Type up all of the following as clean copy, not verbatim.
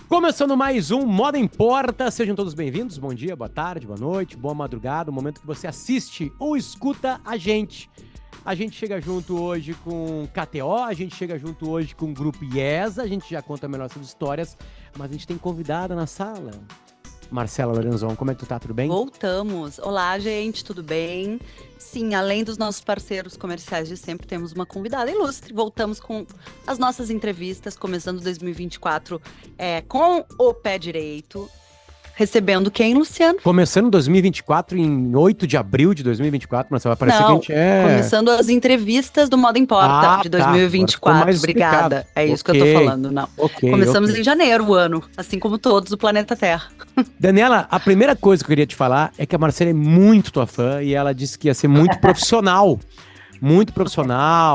Começando mais um Moda Importa, sejam todos bem-vindos, bom dia, boa tarde, boa noite, boa madrugada, o momento que você assiste ou escuta a gente. A gente chega junto hoje com KTO, a gente chega junto hoje com o Grupo IESA, a gente já conta melhor essas histórias, mas a gente tem convidada na sala. Marcela Lorenzon, como é que tu tá? Tudo bem? Voltamos. Olá, gente, tudo bem? Sim, além dos nossos parceiros comerciais de sempre, temos uma convidada ilustre. Voltamos com as nossas entrevistas, começando 2024 com o pé direito. Recebendo quem, Luciano? Começando 2024, em 8 de abril de 2024, Marcela, vai parecer que a Não, gente é... começando as entrevistas do Moda Importa de Tá, agora ficou mais 2024. explicado. Obrigada, é isso que eu tô Ok, falando, não. ok. Começamos em janeiro o ano, assim como todos do planeta Terra. Daniela, a primeira coisa que eu queria te falar é que a Marcela é muito tua fã e ela disse que ia ser muito profissional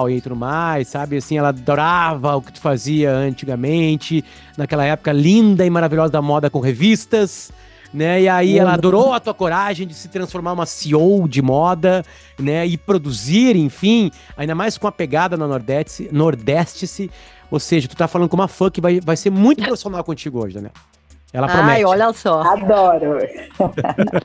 e tudo mais, sabe? Assim, ela adorava o que tu fazia antigamente, naquela época linda e maravilhosa da moda com revistas, né? E aí ela adorou a tua coragem de se transformar uma CEO de moda, né? E produzir, enfim, ainda mais com a pegada na Nordeste-se. Ou seja, tu tá falando com uma fã que vai ser muito profissional contigo hoje, Daniela. Ela Ai, promete. olha só. Adoro.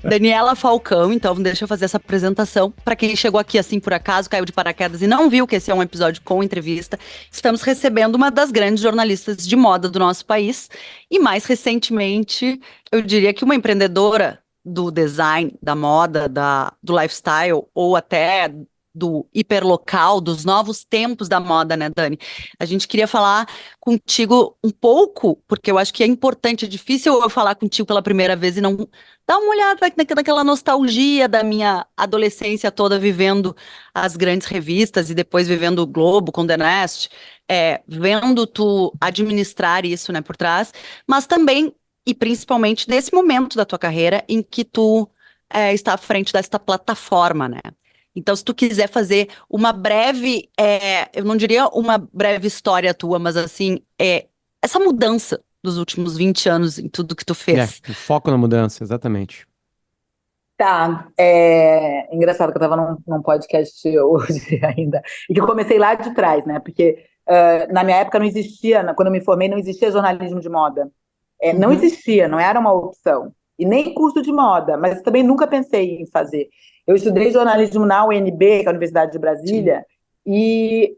Daniela Falcão, então deixa eu fazer essa apresentação. Para quem chegou aqui assim por acaso, caiu de paraquedas e não viu que esse é um episódio com entrevista, estamos recebendo uma das grandes jornalistas de moda do nosso país e mais recentemente, eu diria que uma empreendedora do design, da moda, do lifestyle ou até do hiperlocal, dos novos tempos da moda, né, Dani? A gente queria falar contigo um pouco, porque eu acho que é importante, é difícil eu falar contigo pela primeira vez e não dar uma olhada naquela nostalgia da minha adolescência toda vivendo as grandes revistas e depois vivendo o Globo com The Nest, vendo tu administrar isso, né, por trás, mas também e principalmente nesse momento da tua carreira em que tu está à frente desta plataforma, né? Então, se tu quiser fazer uma breve, eu não diria uma breve história tua, mas assim, essa mudança dos últimos 20 anos em tudo que tu fez. O foco na mudança, exatamente. Tá, engraçado que eu estava num podcast hoje ainda, e que eu comecei lá de trás, né? Porque na minha época não existia, quando eu me formei, não existia jornalismo de moda. Não Uhum. existia, não era uma opção. E nem curso de moda, mas também nunca pensei em fazer. Eu estudei jornalismo na UNB, que é a Universidade de Sim. Brasília, e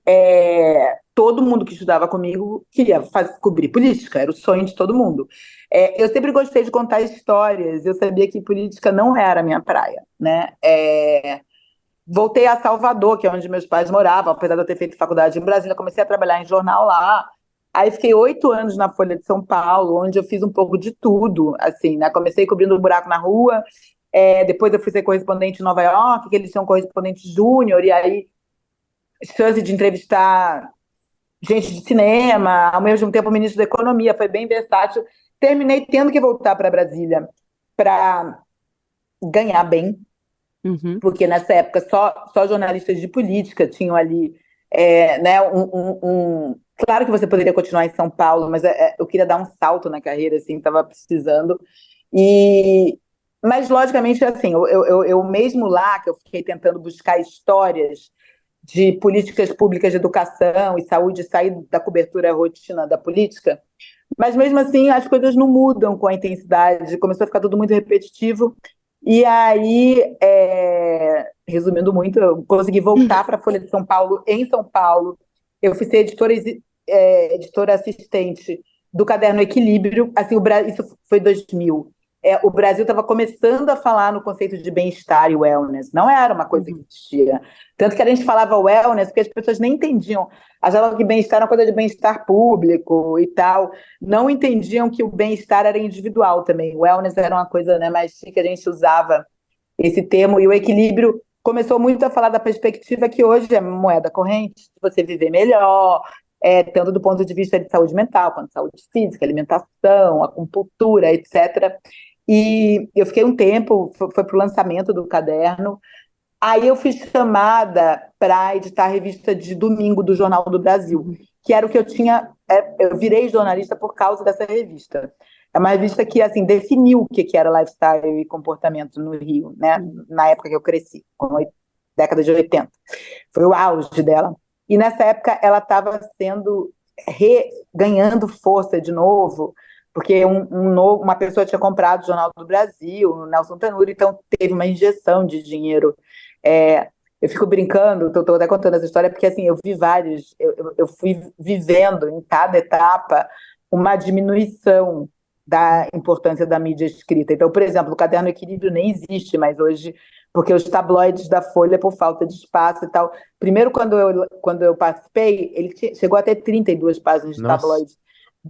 todo mundo que estudava comigo queria cobrir política, era o sonho de todo mundo. Eu sempre gostei de contar histórias, eu sabia que política não era a minha praia, né? Voltei a Salvador, que é onde meus pais moravam, apesar de eu ter feito faculdade em Brasília, comecei a trabalhar em jornal lá. Aí fiquei 8 anos na Folha de São Paulo, onde eu fiz um pouco de tudo, assim, né? Comecei cobrindo um buraco na rua, depois eu fui ser correspondente em Nova York, que eles tinham correspondente júnior, e aí chance de entrevistar gente de cinema, ao mesmo tempo ministro da Economia, foi bem versátil. Terminei tendo que voltar para Brasília para ganhar bem, Uhum. porque nessa época só jornalistas de política tinham ali, né, Claro que você poderia continuar em São Paulo, mas eu queria dar um salto na carreira, assim, estava precisando. E, mas, logicamente, assim, eu mesmo lá, que eu fiquei tentando buscar histórias de políticas públicas de educação e saúde, sair da cobertura rotina da política, mas mesmo assim as coisas não mudam com a intensidade, começou a ficar tudo muito repetitivo, e aí, resumindo muito, eu consegui voltar para a Folha de São Paulo, em São Paulo, eu fui ser editora assistente do Caderno Equilíbrio, assim, isso foi 2000. O Brasil estava começando a falar no conceito de bem-estar e wellness, não era uma coisa que Uhum. existia. Tanto que a gente falava wellness porque as pessoas nem entendiam, achavam que bem-estar era uma coisa de bem-estar público e tal, não entendiam que o bem-estar era individual também. O wellness era uma coisa, né, mais chique, a gente usava esse termo, e o equilíbrio começou muito a falar da perspectiva que hoje é moeda corrente, de você viver melhor, tanto do ponto de vista de saúde mental, quanto saúde física, alimentação, acupuntura, etc. E eu fiquei um tempo, foi para o lançamento do caderno, aí eu fui chamada para editar a revista de domingo do Jornal do Brasil, Uhum. que era o que eu tinha. Eu virei jornalista por causa dessa revista. É uma revista que assim definiu o que era lifestyle e comportamento no Rio, né? Na época que eu cresci, década de 80. Foi o auge dela. E nessa época ela estava sendo ganhando força de novo, porque uma pessoa tinha comprado o Jornal do Brasil, o Nelson Tanuri, então teve uma injeção de dinheiro. Eu fico brincando, estou até contando essa história, porque assim, eu vi vários, eu fui vivendo em cada etapa uma diminuição da importância da mídia escrita. Então, por exemplo, o Caderno Equilíbrio nem existe mais hoje, porque os tabloides da Folha, por falta de espaço e tal. Primeiro, quando eu participei, ele chegou a ter 32 páginas de Nossa. tabloide.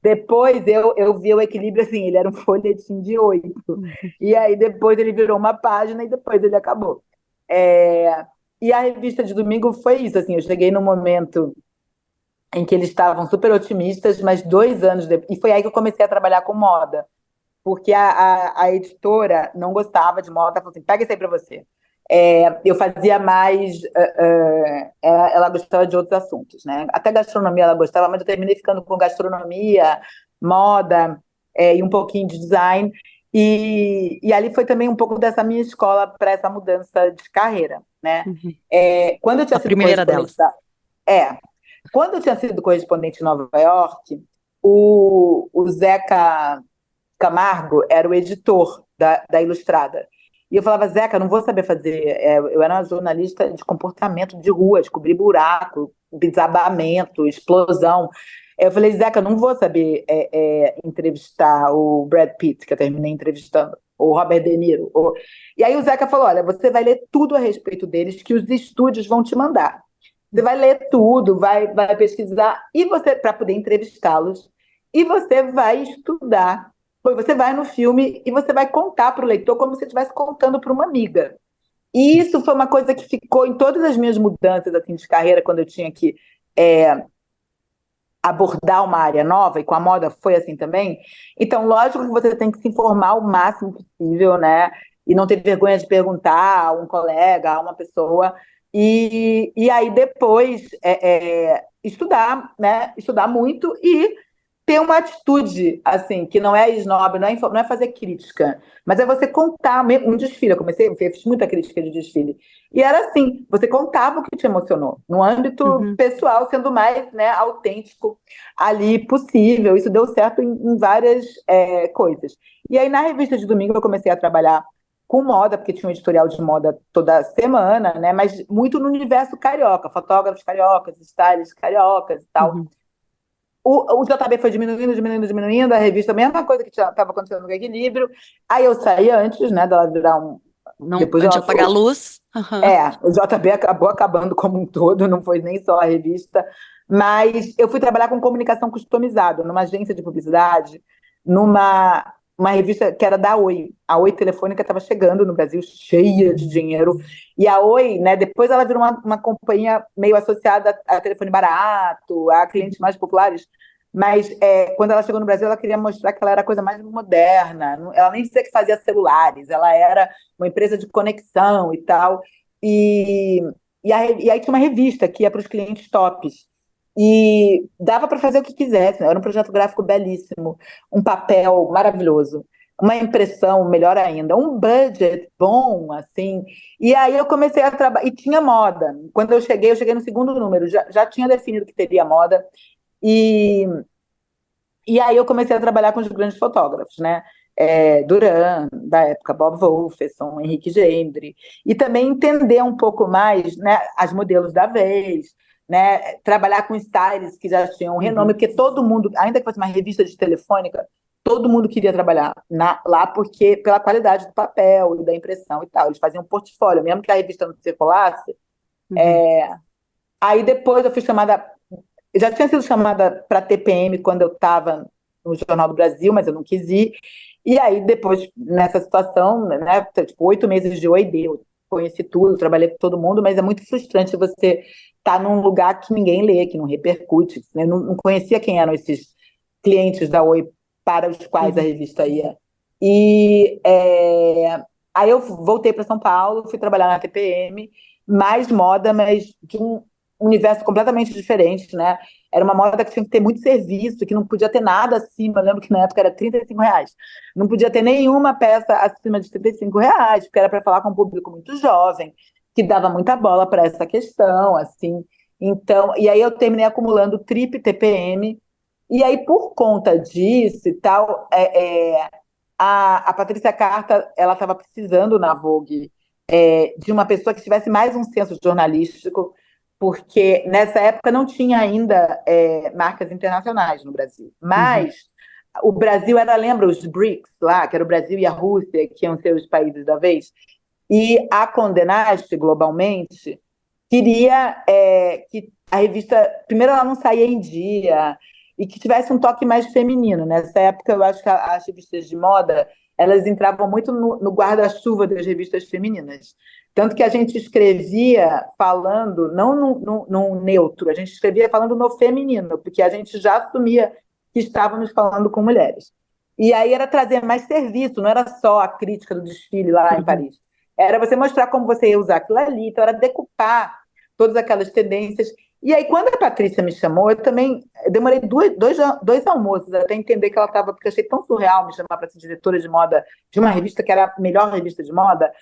Depois eu vi o Equilíbrio assim, ele era um folhetim de 8. E aí depois ele virou uma página e depois ele acabou. E a revista de domingo foi isso, assim, eu cheguei num momento em que eles estavam super otimistas, mas 2 anos depois, e foi aí que eu comecei a trabalhar com moda, porque a editora não gostava de moda, ela falou assim, pega isso aí para você. Eu fazia mais, ela gostava de outros assuntos, né? Até gastronomia ela gostava, mas eu terminei ficando com gastronomia, moda, e um pouquinho de design, e ali foi também um pouco dessa minha escola para essa mudança de carreira, né? Quando eu tinha A sido primeira delas. é, quando eu tinha sido correspondente em Nova York, o Zeca Camargo era o editor da Ilustrada. E eu falava, Zeca, não vou saber fazer. Eu era uma jornalista de comportamento de rua, descobri buraco, desabamento, explosão. Eu falei, Zeca, não vou saber entrevistar o Brad Pitt, que eu terminei entrevistando, ou o Robert De Niro. E aí o Zeca falou, olha, você vai ler tudo a respeito deles que os estúdios vão te mandar. Você vai ler tudo, vai pesquisar, e você para poder entrevistá-los, e você vai estudar. Você vai no filme e você vai contar para o leitor como se estivesse contando para uma amiga. E isso foi uma coisa que ficou em todas as minhas mudanças assim, de carreira, quando eu tinha que abordar uma área nova, e com a moda foi assim também. Então, lógico que você tem que se informar o máximo possível, né? E não ter vergonha de perguntar a um colega, a uma pessoa. E aí depois estudar, né? Estudar muito e ter uma atitude, assim, que não é snob, não é fazer crítica, mas é você contar um desfile. Eu fiz muita crítica de desfile. E era assim, você contava o que te emocionou, no âmbito pessoal, sendo mais, né, autêntico ali possível. Isso deu certo em várias coisas. E aí, na revista de domingo, eu comecei a trabalhar com moda, porque tinha um editorial de moda toda semana, né? Mas muito no universo carioca, fotógrafos cariocas, stylists cariocas e tal. O JB foi diminuindo, a revista, a mesma coisa que estava acontecendo no Equilíbrio. Aí eu saí antes, né, dela virar um. Não, Depois antes de apagar a luz. o JB acabou acabando como um todo, não foi nem só a revista. Mas eu fui trabalhar com comunicação customizada, numa agência de publicidade, numa uma revista que era da Oi. A Oi Telefônica estava chegando no Brasil, cheia de dinheiro. E a Oi, né, depois ela virou uma companhia meio associada a telefone barato, a clientes mais populares. Mas quando ela chegou no Brasil, ela queria mostrar que ela era a coisa mais moderna. Ela nem dizia que fazia celulares, ela era uma empresa de conexão e tal. E aí tinha uma revista que ia para os clientes tops. E dava para fazer o que quisesse, né? Era um projeto gráfico belíssimo, um papel maravilhoso, uma impressão melhor ainda, um budget bom, assim. E aí eu comecei a trabalhar, e tinha moda. Quando eu cheguei no segundo número, já tinha definido que teria moda, e aí eu comecei a trabalhar com os grandes fotógrafos, né? Duran, da época, Bob Wolferson, Henrique Gendre, e também entender um pouco mais, né, as modelos da vez, né, trabalhar com stylists que já tinham renome, porque todo mundo, ainda que fosse uma revista de telefônica, todo mundo queria trabalhar lá porque pela qualidade do papel e da impressão e tal. Eles faziam um portfólio, mesmo que a revista não circulasse. Aí depois eu fui chamada, eu já tinha sido chamada para TPM quando eu estava no Jornal do Brasil, mas eu não quis ir. E aí, depois, nessa situação, né, tipo, 8 meses de OID, eu conheci tudo, trabalhei com todo mundo, mas é muito frustrante você estar num lugar que ninguém lê, que não repercute. Né? Não conhecia quem eram esses clientes da Oi para os quais a revista ia. E aí eu voltei para São Paulo, fui trabalhar na TPM, mais moda, mas de um universo completamente diferente, né? Era uma moda que tinha que ter muito serviço, que não podia ter nada acima. Eu lembro que na época era R$ 35. Não podia ter nenhuma peça acima de R$ 35, porque era para falar com um público muito jovem, que dava muita bola para essa questão, assim. Então, e aí eu terminei acumulando trip TPM E aí, por conta disso e tal, a Patrícia Carta, ela estava precisando na Vogue de uma pessoa que tivesse mais um senso jornalístico, porque nessa época não tinha ainda marcas internacionais no Brasil. Uhum. Mas o Brasil era, lembra, os BRICS lá, que era o Brasil e a Rússia, que iam ser os países da vez, e a Condé Nast, globalmente, queria que a revista, primeiro, ela não saía em dia e que tivesse um toque mais feminino. Nessa época, eu acho que as revistas de moda, elas entravam muito no guarda-chuva das revistas femininas. Tanto que a gente escrevia falando, não no neutro, a gente escrevia falando no feminino, porque a gente já assumia que estávamos falando com mulheres. E aí era trazer mais serviço, não era só a crítica do desfile lá em Uhum. Paris. Era você mostrar como você ia usar aquilo ali, então era decupar todas aquelas tendências. E aí, quando a Patrícia me chamou, eu demorei dois almoços até entender que ela estava, porque eu achei tão surreal me chamar para ser diretora de moda de uma revista que era a melhor revista de moda,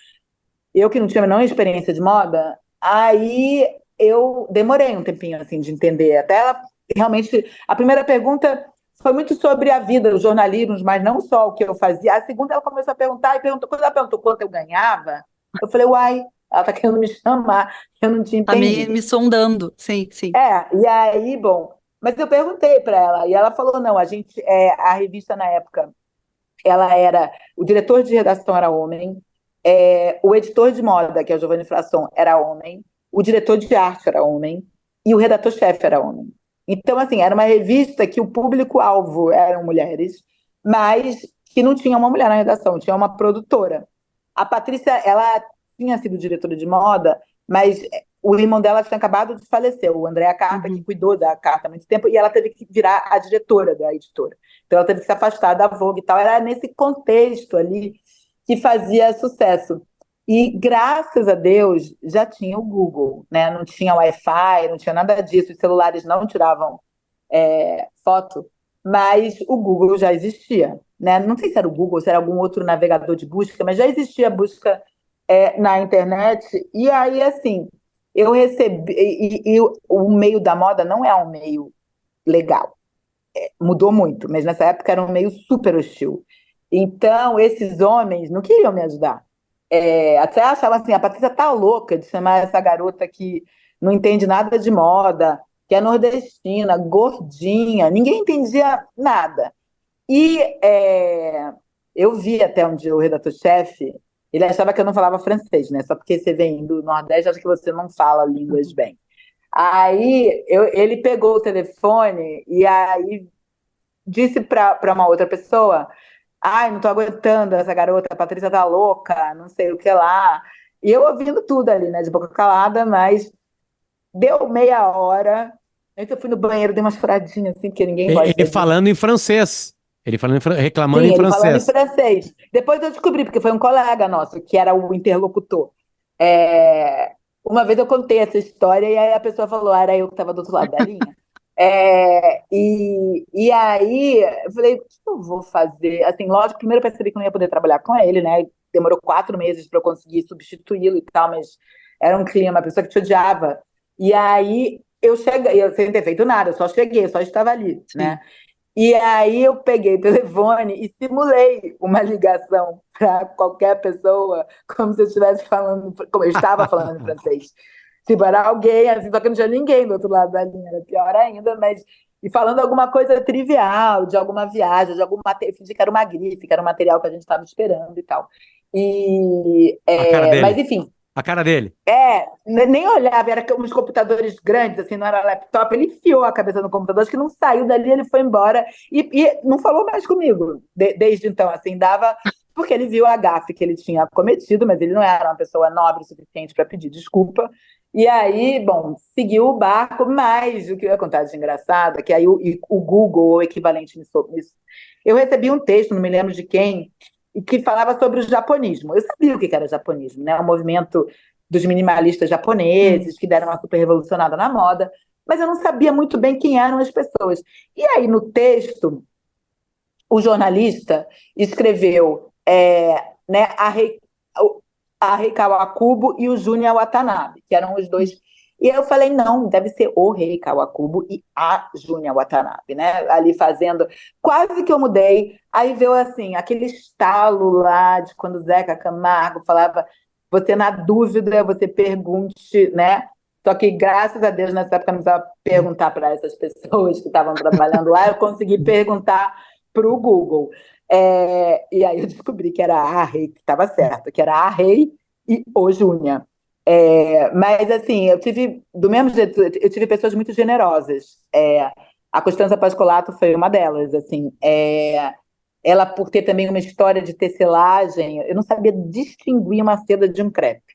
eu que não tinha a menor experiência de moda, aí eu demorei um tempinho assim de entender. Até ela realmente. A primeira pergunta foi muito sobre a vida, os jornalismos, mas não só o que eu fazia. A segunda ela começou a perguntar, e perguntou, quando ela perguntou quanto eu ganhava, eu falei, uai, ela está querendo me chamar, eu não tinha Tá me entendido. sondando. Sim, sim. E aí, bom, mas eu perguntei para ela, e ela falou, não, a revista na época, ela era, o diretor de redação era homem, o editor de moda, que é o Giovanni Frasson, era homem, o diretor de arte era homem, e o redator-chefe era homem. Então, assim, era uma revista que o público-alvo eram mulheres, mas que não tinha uma mulher na redação, tinha uma produtora. A Patrícia, ela tinha sido diretora de moda, mas o irmão dela tinha acabado de falecer, o André Carta, que Uhum. cuidou da Carta há muito tempo, e ela teve que virar a diretora da editora. Então ela teve que se afastar da Vogue e tal. Era nesse contexto ali que fazia sucesso. E graças a Deus já tinha o Google, né? Não tinha Wi-Fi, não tinha nada disso, os celulares não tiravam foto, mas o Google já existia, né? Não sei se era o Google, se era algum outro navegador de busca, mas já existia busca na internet. E aí, assim, eu recebi. E o meio da moda não é um meio legal, mudou muito, mas nessa época era um meio super hostil. Então, esses homens não queriam me ajudar. Até achavam assim, a Patrícia tá louca de chamar essa garota que não entende nada de moda, que é nordestina, gordinha, ninguém entendia nada. E eu vi até um dia o redator-chefe, ele achava que eu não falava francês, né? Só porque você vem do Nordeste, acha que você não fala línguas Uhum. bem. Aí ele pegou o telefone e aí disse para uma outra pessoa: ai, não tô aguentando essa garota, a Patrícia tá louca, não sei o que lá. E eu ouvindo tudo ali, né, de boca calada, mas deu meia hora. Aí eu fui no banheiro, dei uma choradinha assim, porque ninguém Ele gosta disso. falando em francês. Ele falando reclamando Sim, em ele falando em francês. francês. Depois eu descobri, porque foi um colega nosso, que era o interlocutor. É, Uma vez eu contei essa história e aí a pessoa falou, ah, era eu que estava do outro lado da linha. E aí eu falei, o que eu vou fazer? Assim, lógico, primeiro eu percebi que não ia poder trabalhar com ele, né? Demorou 4 meses para eu conseguir substituí-lo e tal, mas era um clima, uma pessoa que te odiava. E aí eu cheguei, eu sem ter feito nada, eu só cheguei, eu só estava ali, né? Sim. E aí eu peguei o telefone e simulei uma ligação para qualquer pessoa, como se eu estivesse falando, como eu estava falando em francês. Tipo, era alguém, assim, só que não tinha ninguém do outro lado da linha, era pior ainda, mas. E falando alguma coisa trivial, de alguma viagem, de algum material, fingi que era uma grife, que era um material que a gente estava esperando e tal. A cara Mas, dele. enfim, A cara dele. nem olhava, era uns computadores grandes, assim, não era laptop. Ele enfiou a cabeça no computador, acho que não saiu dali, ele foi embora e não falou mais comigo desde então, assim, dava. Porque ele viu a gafe que ele tinha cometido, mas ele não era uma pessoa nobre o suficiente para pedir desculpa. E aí, bom, seguiu o barco, mas o que eu ia contar de engraçado é que aí o Google, o equivalente nisso, eu recebi um texto, não me lembro de quem, e que falava sobre o japonismo. Eu sabia o que era japonismo, né? O movimento dos minimalistas Hum. japoneses que deram uma super revolucionada na moda, mas eu não sabia muito bem quem eram as pessoas. E aí, no texto, o jornalista escreveu né, a Rei Kawakubo e o Júnior Watanabe, que eram os dois. E eu falei, não, deve ser o Rei Kawakubo e a Júnia Watanabe, né? Ali fazendo, quase que eu mudei. Aí veio assim, aquele estalo lá de quando o Zeca Camargo falava, você na dúvida, você pergunte, né? Só que, graças a Deus, nessa época eu não precisava perguntar para essas pessoas que estavam trabalhando lá, eu consegui perguntar para o Google. E aí eu descobri que era a Rei, que estava certo, que era a Rei e o Júnia. Mas, assim, eu tive, do mesmo jeito, eu tive pessoas muito generosas. A Costanza Pascolato foi uma delas, assim. Ela, por ter também uma história de tecelagem, eu não sabia distinguir uma seda de um crepe.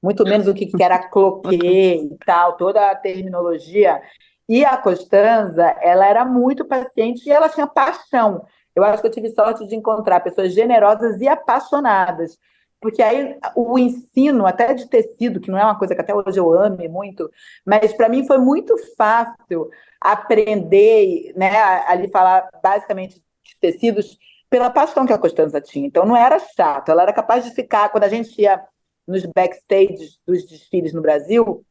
Muito menos o que era cloquet e tal, toda a terminologia. E a Costanza, ela era muito paciente e ela tinha paixão. Eu acho que eu tive sorte de encontrar pessoas generosas e apaixonadas. Porque aí o ensino, até de tecido, que não é uma coisa que até hoje eu ame muito, mas para mim foi muito fácil aprender, né, ali falar basicamente de tecidos pela paixão que a Costanza tinha. Então não era chato, ela era capaz de ficar, quando a gente ia nos backstage dos desfiles no Brasil,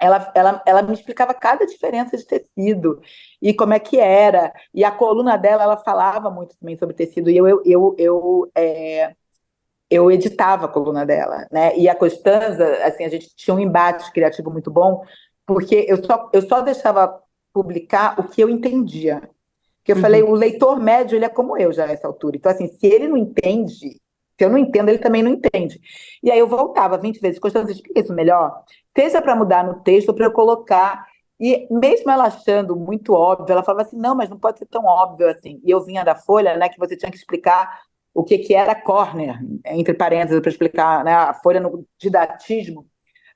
ela me explicava cada diferença de tecido e como é que era. E a coluna dela, ela falava muito também sobre tecido. E eu editava a coluna dela, né? E a Costanza, assim, a gente tinha um embate criativo muito bom, porque eu só deixava publicar o que eu entendia. Porque eu falei, o leitor médio, ele é como eu já nessa altura. Então, assim, se ele não entende, se eu não entendo, ele também não entende. E aí eu voltava 20 vezes, Constância, explica isso melhor. Seja para mudar no texto ou para eu colocar. E mesmo ela achando muito óbvio, ela falava assim, não, mas não pode ser tão óbvio assim. E eu vinha da Folha, né, que você tinha que explicar o que era corner, entre parênteses, para explicar, né, a Folha no didatismo.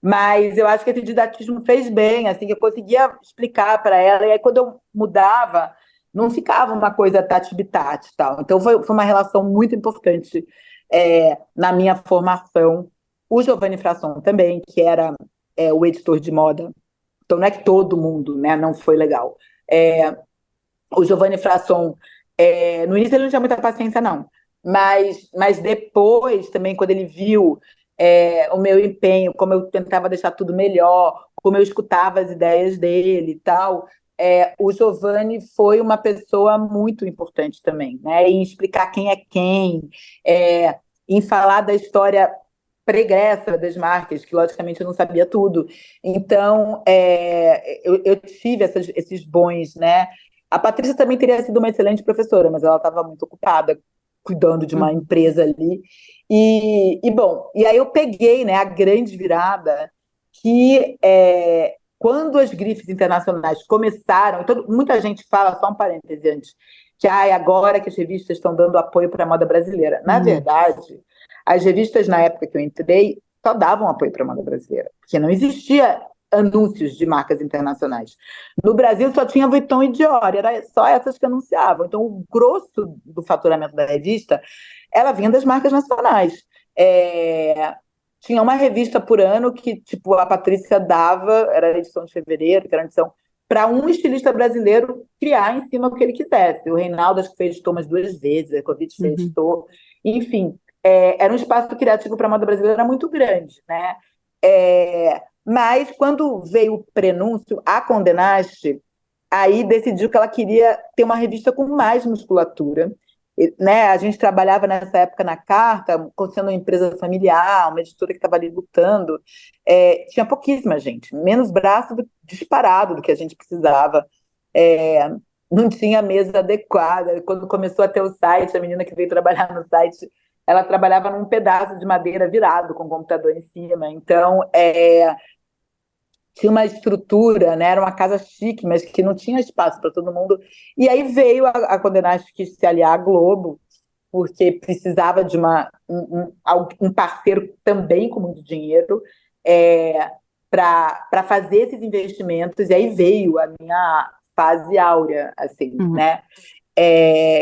Mas eu acho que esse didatismo fez bem, assim, que eu conseguia explicar para ela. E aí, quando eu mudava, não ficava uma coisa tati-bitati e tal. Então, foi uma relação muito importante na minha formação. O Giovanni Frasson também, que era o editor de moda. Então, não é que todo mundo, né, não foi legal. O Giovanni Frasson, no início ele não tinha muita paciência, não. Mas depois, também, quando ele viu o meu empenho, como eu tentava deixar tudo melhor, como eu escutava as ideias dele e tal, o Giovanni foi uma pessoa muito importante também, né? Em explicar quem é quem, em falar da história pregressa das marcas, que logicamente eu não sabia tudo. Então, eu tive esses bons, né? A Patrícia também teria sido uma excelente professora, mas ela estava muito ocupada cuidando de uma empresa ali. Bom, e aí eu peguei, né, a grande virada que quando as grifes internacionais começaram, muita gente fala, só um parêntese antes, que agora que as revistas estão dando apoio para a moda brasileira. Na verdade, as revistas, na época que eu entrei, só davam apoio para a moda brasileira, porque não existia anúncios de marcas internacionais. No Brasil só tinha Vuitton e Dior, era só essas que anunciavam. Então, o grosso do faturamento da revista, ela vinha das marcas nacionais. Tinha uma revista por ano que, tipo, a Patrícia dava, era a edição de fevereiro, que era a edição, para um estilista brasileiro criar em cima o que ele quisesse. O Reinaldo, acho que fez editor umas 2 vezes, a Ecovitch fez editor, enfim. Era um espaço criativo para a moda brasileira muito grande, né? Mas quando veio o prenúncio, a Condenaste, aí decidiu que ela queria ter uma revista com mais musculatura, né? A gente trabalhava nessa época na Carta, sendo uma empresa familiar, uma editora que estava ali lutando, tinha pouquíssima gente, menos braço disparado do que a gente precisava, não tinha mesa adequada. Quando começou a ter o site, a menina que veio trabalhar no site, ela trabalhava num pedaço de madeira virado, com o computador em cima. Então, tinha uma estrutura, né? Era uma casa chique, mas que não tinha espaço para todo mundo. E aí veio a Condenaste que se aliar à Globo, porque precisava de um parceiro também com muito dinheiro para fazer esses investimentos. E aí veio a minha fase áurea, assim, né?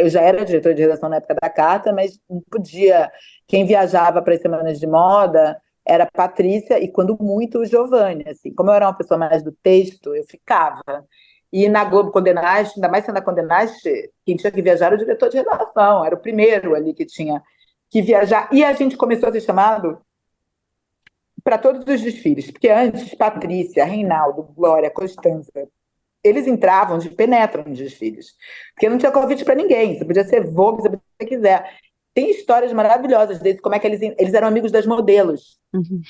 Eu já era diretora de redação na época da Carta, mas não podia. Quem viajava para as semanas de moda era a Patrícia e, quando muito, o Giovanni. Assim. Como eu era uma pessoa mais do texto, eu ficava. E na Globo Condenaste, ainda mais sendo a Condenaste, quem tinha que viajar era o diretor de redação, era o primeiro ali que tinha que viajar. E a gente começou a ser chamado para todos os desfiles, porque antes Patrícia, Reinaldo, Glória, Constanza, eles entravam de penetra nos desfiles, porque não tinha convite para ninguém, você podia ser Vogue, se você quiser. Tem histórias maravilhosas deles, como é que eles eram amigos das modelos. Uhum.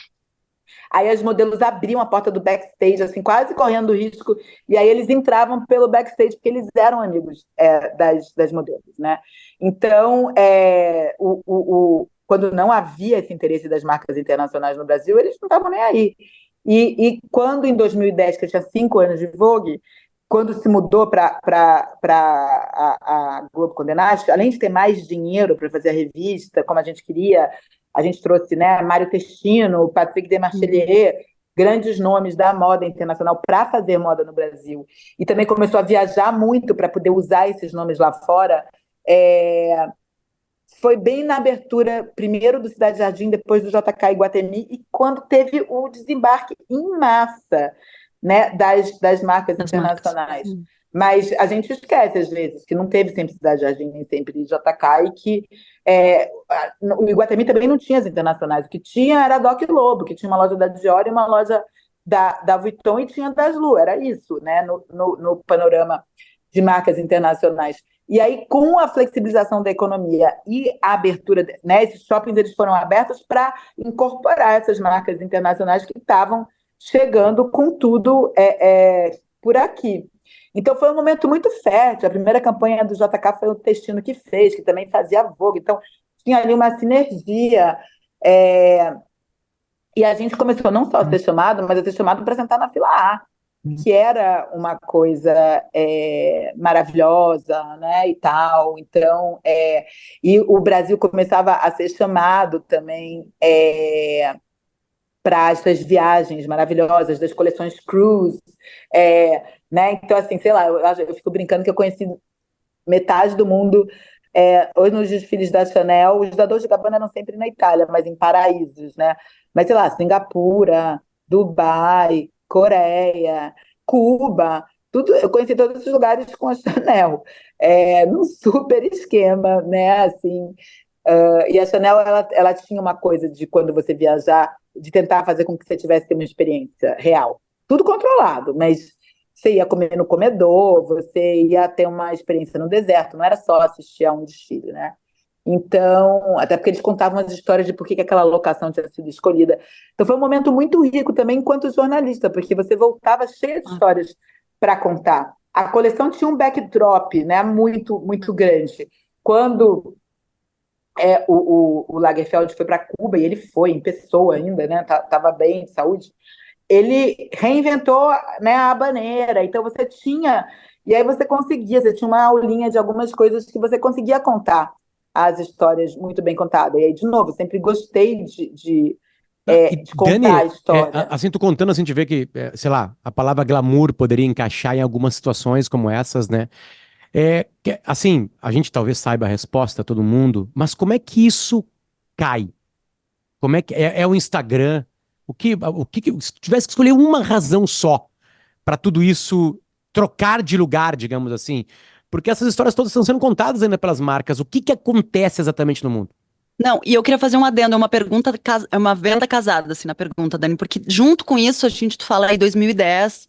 Aí as modelos abriam a porta do backstage, assim, quase correndo risco, e aí eles entravam pelo backstage, porque eles eram amigos das modelos, né? Então, quando não havia esse interesse das marcas internacionais no Brasil, eles não estavam nem aí. E quando, em 2010, que eu tinha 5 anos de Vogue, quando se mudou para a Globo Condé Nast, além de ter mais dinheiro para fazer a revista, como a gente queria, a gente trouxe, né, Mário Testino, Patrick Demarchelier, grandes nomes da moda internacional para fazer moda no Brasil. E também começou a viajar muito para poder usar esses nomes lá fora. Foi bem na abertura, primeiro do Cidade Jardim, depois do JK Iguatemi, e quando teve o desembarque em massa, né, das marcas internacionais. Mas a gente esquece, às vezes, que não teve sempre Cidade Jardim, nem sempre JK, e que o Iguatemi também não tinha as internacionais. O que tinha era a Doc Lobo, que tinha uma loja da Dior e uma loja da Vuitton, e tinha das Lu. Era isso, né, no panorama de marcas internacionais. E aí, com a flexibilização da economia e a abertura, né, esses shoppings eles foram abertos para incorporar essas marcas internacionais que estavam chegando com tudo por aqui. Então, foi um momento muito fértil. A primeira campanha do JK foi o Testino que fez, que também fazia Vogue. Então, tinha ali uma sinergia. E a gente começou não só a ser chamado, mas a ser chamado para sentar na fila A, que era uma coisa maravilhosa, né, e tal. Então, e o Brasil começava a ser chamado também para as suas viagens maravilhosas, das coleções cruise, né? Então, assim, sei lá, eu fico brincando que eu conheci metade do mundo. Hoje, nos desfiles da Chanel, os da Dolce & Gabbana eram sempre na Itália, mas em paraísos, né? Mas, sei lá, Singapura, Dubai, Coreia, Cuba, tudo, eu conheci todos esses lugares com a Chanel, num super esquema, né? Assim, e a Chanel, ela tinha uma coisa de quando você viajar, de tentar fazer com que você tivesse uma experiência real. Tudo controlado, mas você ia comer no comedor, você ia ter uma experiência no deserto, não era só assistir a um desfile, né? Então, até porque eles contavam as histórias de por que aquela locação tinha sido escolhida. Então, foi um momento muito rico também enquanto jornalista, porque você voltava cheia de histórias para contar. A coleção tinha um backdrop, né, muito, muito grande. Quando o Lagerfeld foi para Cuba, e ele foi em pessoa ainda, né, estava bem de saúde, ele reinventou, né, a habaneira. Então você tinha, e aí você tinha uma aulinha de algumas coisas que você conseguia contar as histórias muito bem contadas. E aí, de novo, sempre gostei de contar Dani, a história. assim, tu contando, assim, a gente vê que, sei lá, a palavra glamour poderia encaixar em algumas situações como essas, né? Assim, a gente talvez saiba a resposta, todo mundo, mas como é que isso cai? Como é que é o Instagram? Se tu tivesse que escolher uma razão só para tudo isso trocar de lugar, digamos assim, porque essas histórias todas estão sendo contadas ainda pelas marcas. O que acontece exatamente no mundo? Não, e eu queria fazer um adendo, é uma pergunta, é uma venda casada, assim, na pergunta, Dani, porque junto com isso, a gente fala aí 2010,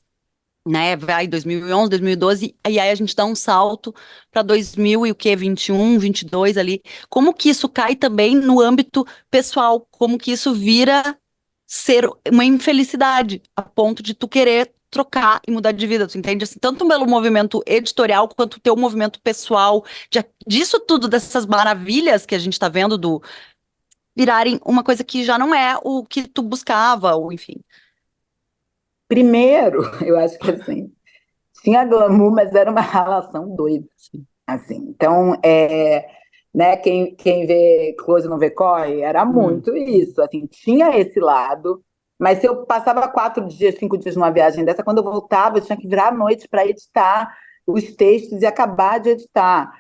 né, vai 2011, 2012, e aí a gente dá um salto para 2000 e o quê, 21, 22 ali. Como que isso cai também no âmbito pessoal? Como que isso vira ser uma infelicidade, a ponto de tu querer trocar e mudar de vida, tu entende? Assim, tanto pelo movimento editorial, quanto o teu movimento pessoal, disso tudo, dessas maravilhas que a gente tá vendo virarem uma coisa que já não é o que tu buscava, ou enfim. Primeiro, eu acho que assim, tinha glamour, mas era uma relação doida. Assim. Então, né, quem vê Close não vê corre, era muito isso. Assim, tinha esse lado, mas se eu passava 4 dias, 5 dias numa viagem dessa, quando eu voltava, eu tinha que virar à noite para editar os textos e acabar de editar.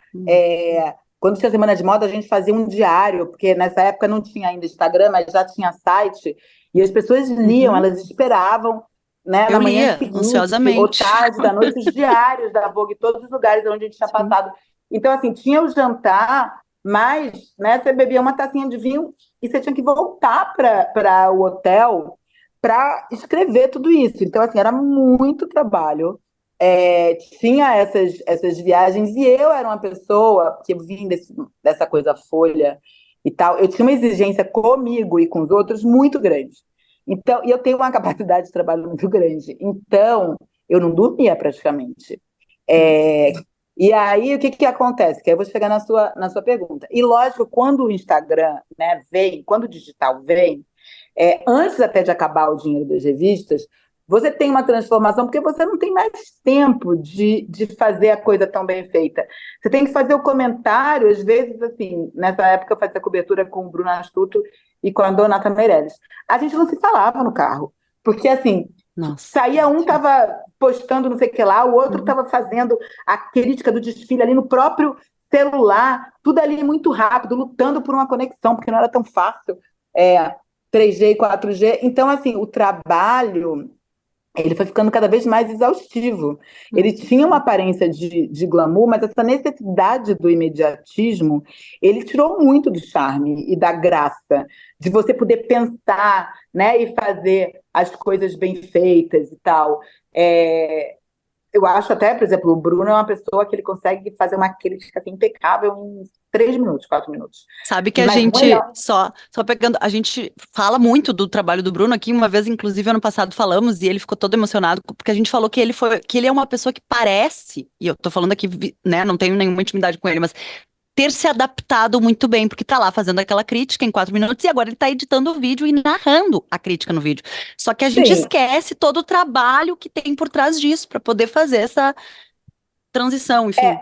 Quando tinha Semana de Moda, a gente fazia um diário, porque nessa época não tinha ainda Instagram, mas já tinha site, e as pessoas liam, elas esperavam, né, Eu na manhã lia, seguinte, ansiosamente. ou tarde da noite, os diários da Vogue, todos os lugares onde a gente tinha passado. Então, assim, tinha o jantar, Mas, né, você bebia uma tacinha de vinho e você tinha que voltar para o hotel para escrever tudo isso. Então, assim, era muito trabalho. Tinha essas viagens e eu era uma pessoa que vim dessa coisa folha e tal. Eu tinha uma exigência comigo e com os outros muito grande. Então, e eu tenho uma capacidade de trabalho muito grande. Então, eu não dormia praticamente. É, e aí, o que que acontece? Que aí eu vou chegar na sua pergunta. E lógico, quando o Instagram, né, vem, quando o digital vem, antes até de acabar o dinheiro das revistas, você tem uma transformação, porque você não tem mais tempo de fazer a coisa tão bem feita. Você tem que fazer o comentário, às vezes, assim, nessa época eu fazia cobertura com o Bruno Astuto e com a Donata Meirelles. A gente não se falava no carro, porque, assim, Nossa. saía um, estava postando não sei o que lá, o outro estava fazendo a crítica do desfile ali no próprio celular, tudo ali muito rápido, lutando por uma conexão, porque não era tão fácil, é, 3G e 4G. Então, assim, o trabalho ele foi ficando cada vez mais exaustivo. Ele tinha uma aparência de glamour, mas essa necessidade do imediatismo, ele tirou muito do charme e da graça, de você poder pensar, né, e fazer as coisas bem feitas e tal. Eu acho até, por exemplo, o Bruno é uma pessoa que ele consegue fazer uma crítica assim, impecável em 3 minutos, 4 minutos. Sabe que a Mas não gente, é. só pegando, a gente fala muito do trabalho do Bruno aqui, uma vez, inclusive, ano passado falamos, e ele ficou todo emocionado, porque a gente falou que ele é uma pessoa que parece, e eu tô falando aqui, né, não tenho nenhuma intimidade com ele, mas ter se adaptado muito bem, porque tá lá fazendo aquela crítica em 4 minutos, e agora ele tá editando o vídeo e narrando a crítica no vídeo. Só que a gente Sim, esquece todo o trabalho que tem por trás disso, para poder fazer essa transição, enfim.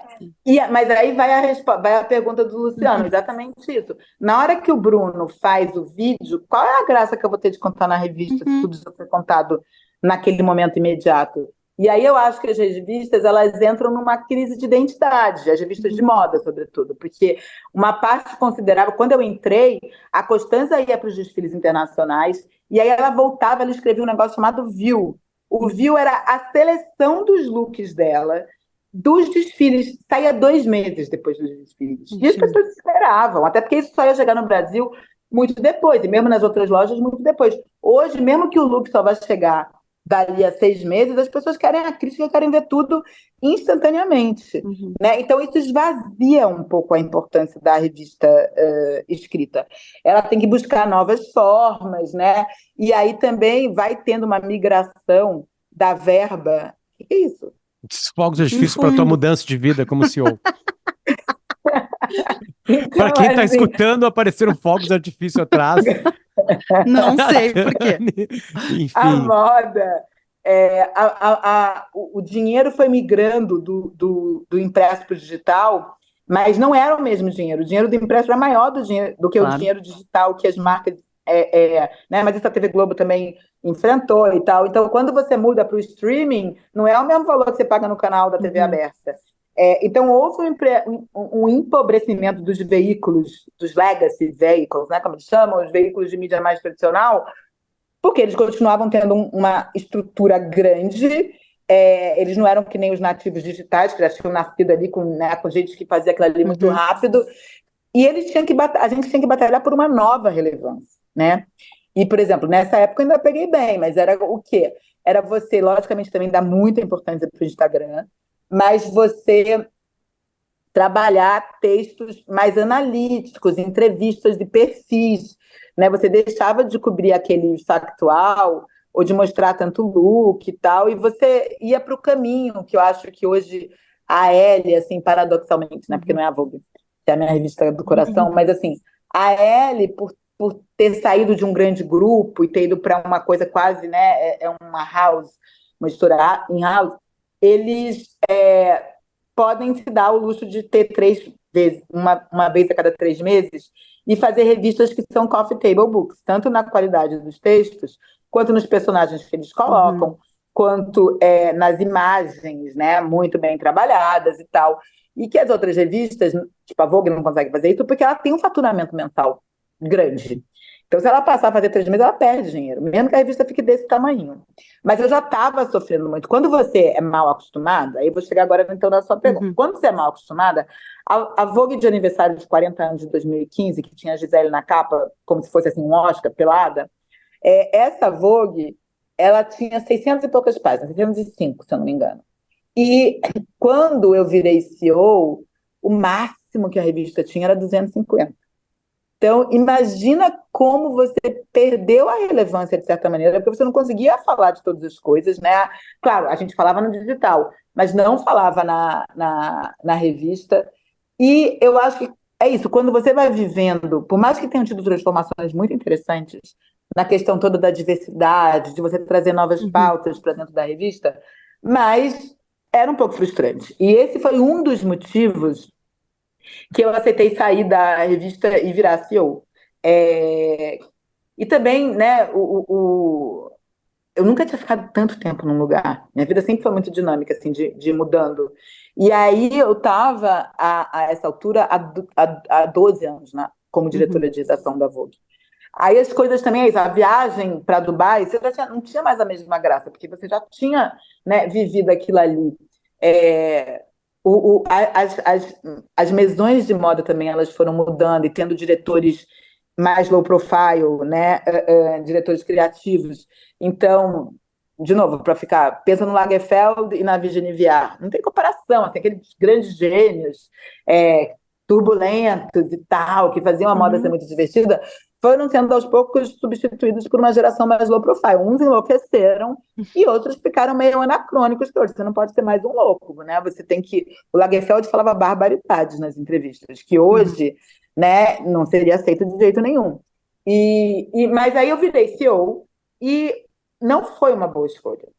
Mas aí vai a pergunta do Luciano, Uhum, exatamente isso. Na hora que o Bruno faz o vídeo, qual é a graça que eu vou ter de contar na revista, se uhum, tudo já foi contado naquele momento imediato? E aí eu acho que as revistas, elas entram numa crise de identidade, as revistas de uhum. moda, sobretudo, porque uma parte considerável, quando eu entrei, a Constanza ia para os desfiles internacionais, e aí ela voltava, ela escrevia um negócio chamado View. O View era a seleção dos looks dela, dos desfiles, saía 2 meses depois dos desfiles. E as Imagina. pessoas esperavam, até porque isso só ia chegar no Brasil muito depois, e mesmo nas outras lojas, muito depois. Hoje, mesmo que o look só vai chegar dali a 6 meses, as pessoas querem a crítica, querem ver tudo instantaneamente. Uhum. Né? Então, isso esvazia um pouco a importância da revista escrita. Ela tem que buscar novas formas, né? E aí também vai tendo uma migração da verba. O que é isso? Fogos de Um artifício para tua fundo. mudança de vida como CEO. Para Então, quem está assim, escutando, apareceram fogos de artifício atrás. Não Da sei por quê. Dani. a Enfim. moda, o dinheiro foi migrando do impresso para o digital, mas não era o mesmo dinheiro. O dinheiro do impresso era maior do que o Claro. dinheiro digital que as marcas. Né? Mas isso a TV Globo também enfrentou e tal. Então, quando você muda para o streaming, não é o mesmo valor que você paga no canal da TV Uhum. aberta. Então, houve um empobrecimento dos veículos, dos legacy veículos, né, como eles chamam, os veículos de mídia mais tradicional, porque eles continuavam tendo uma estrutura grande, eles não eram que nem os nativos digitais, que já tinham nascido ali com gente que fazia aquilo ali muito Uhum. rápido, e a gente tinha que batalhar por uma nova relevância, né? E, por exemplo, nessa época eu ainda peguei bem, mas era o quê? Era você, logicamente, também dar muita importância para o Instagram, mas você trabalhar textos mais analíticos, entrevistas de perfis, né? Você deixava de cobrir aquele factual ou de mostrar tanto look e tal, e você ia para o caminho que eu acho que hoje a Elle, assim, paradoxalmente, né? Porque Uhum. não é a Vogue, que é a minha revista do coração, Uhum. mas assim, a Elle, por ter saído de um grande grupo e ter ido para uma coisa quase, né? Uma house, uma editora em house, eles podem se dar o luxo de ter 3 vezes, uma vez a cada 3 meses, e fazer revistas que são coffee table books, tanto na qualidade dos textos, quanto nos personagens que eles Uhum. colocam, quanto nas imagens, né, muito bem trabalhadas e tal. E que as outras revistas, tipo a Vogue não consegue fazer isso, porque ela tem um faturamento mensal. grande. Então, se ela passar a fazer 3 meses, ela perde dinheiro, mesmo que a revista fique desse tamanho. Mas eu já estava sofrendo muito. Quando você é mal acostumada, aí eu vou chegar agora então na sua pergunta. Quando você é mal acostumada, a Vogue de aniversário de 40 anos de 2015, que tinha a Gisele na capa, como se fosse assim um Oscar, pelada, essa Vogue, ela tinha 600 e poucas páginas, 605, se eu não me engano. E quando eu virei CEO, o máximo que a revista tinha era 250. Então, imagina como você perdeu a relevância, de certa maneira, porque você não conseguia falar de todas as coisas, né? Claro, a gente falava no digital, mas não falava na revista. E eu acho que é isso, quando você vai vivendo, por mais que tenham tido transformações muito interessantes na questão toda da diversidade, de você trazer novas pautas para dentro da revista, mas era um pouco frustrante. E esse foi um dos motivos que eu aceitei sair da revista e virar CEO. E também, né, eu nunca tinha ficado tanto tempo num lugar. Minha vida sempre foi muito dinâmica, assim, de ir mudando. E aí eu estava, a essa altura, há 12 anos, né, como diretora de redação da Vogue. Aí as coisas também, a viagem para Dubai, você não tinha mais a mesma graça, porque você já tinha, né, vivido aquilo ali. As mesões de moda também elas foram mudando e tendo diretores mais low profile, né, diretores criativos. Então, de novo, para ficar, pensa no Lagerfeld e na Virginie Viard, não tem comparação, assim, aqueles grandes gênios, turbulentos e tal, que faziam a moda ser muito divertida, foram sendo aos poucos substituídos por uma geração mais low profile. Uns enlouqueceram e outros ficaram meio anacrônicos, que hoje você não pode ser mais um louco, né? Você tem que... O Lagerfeld falava barbaridades nas entrevistas, que hoje, né, não seria aceito de jeito nenhum. Mas aí eu virei CEO e não foi uma boa escolha.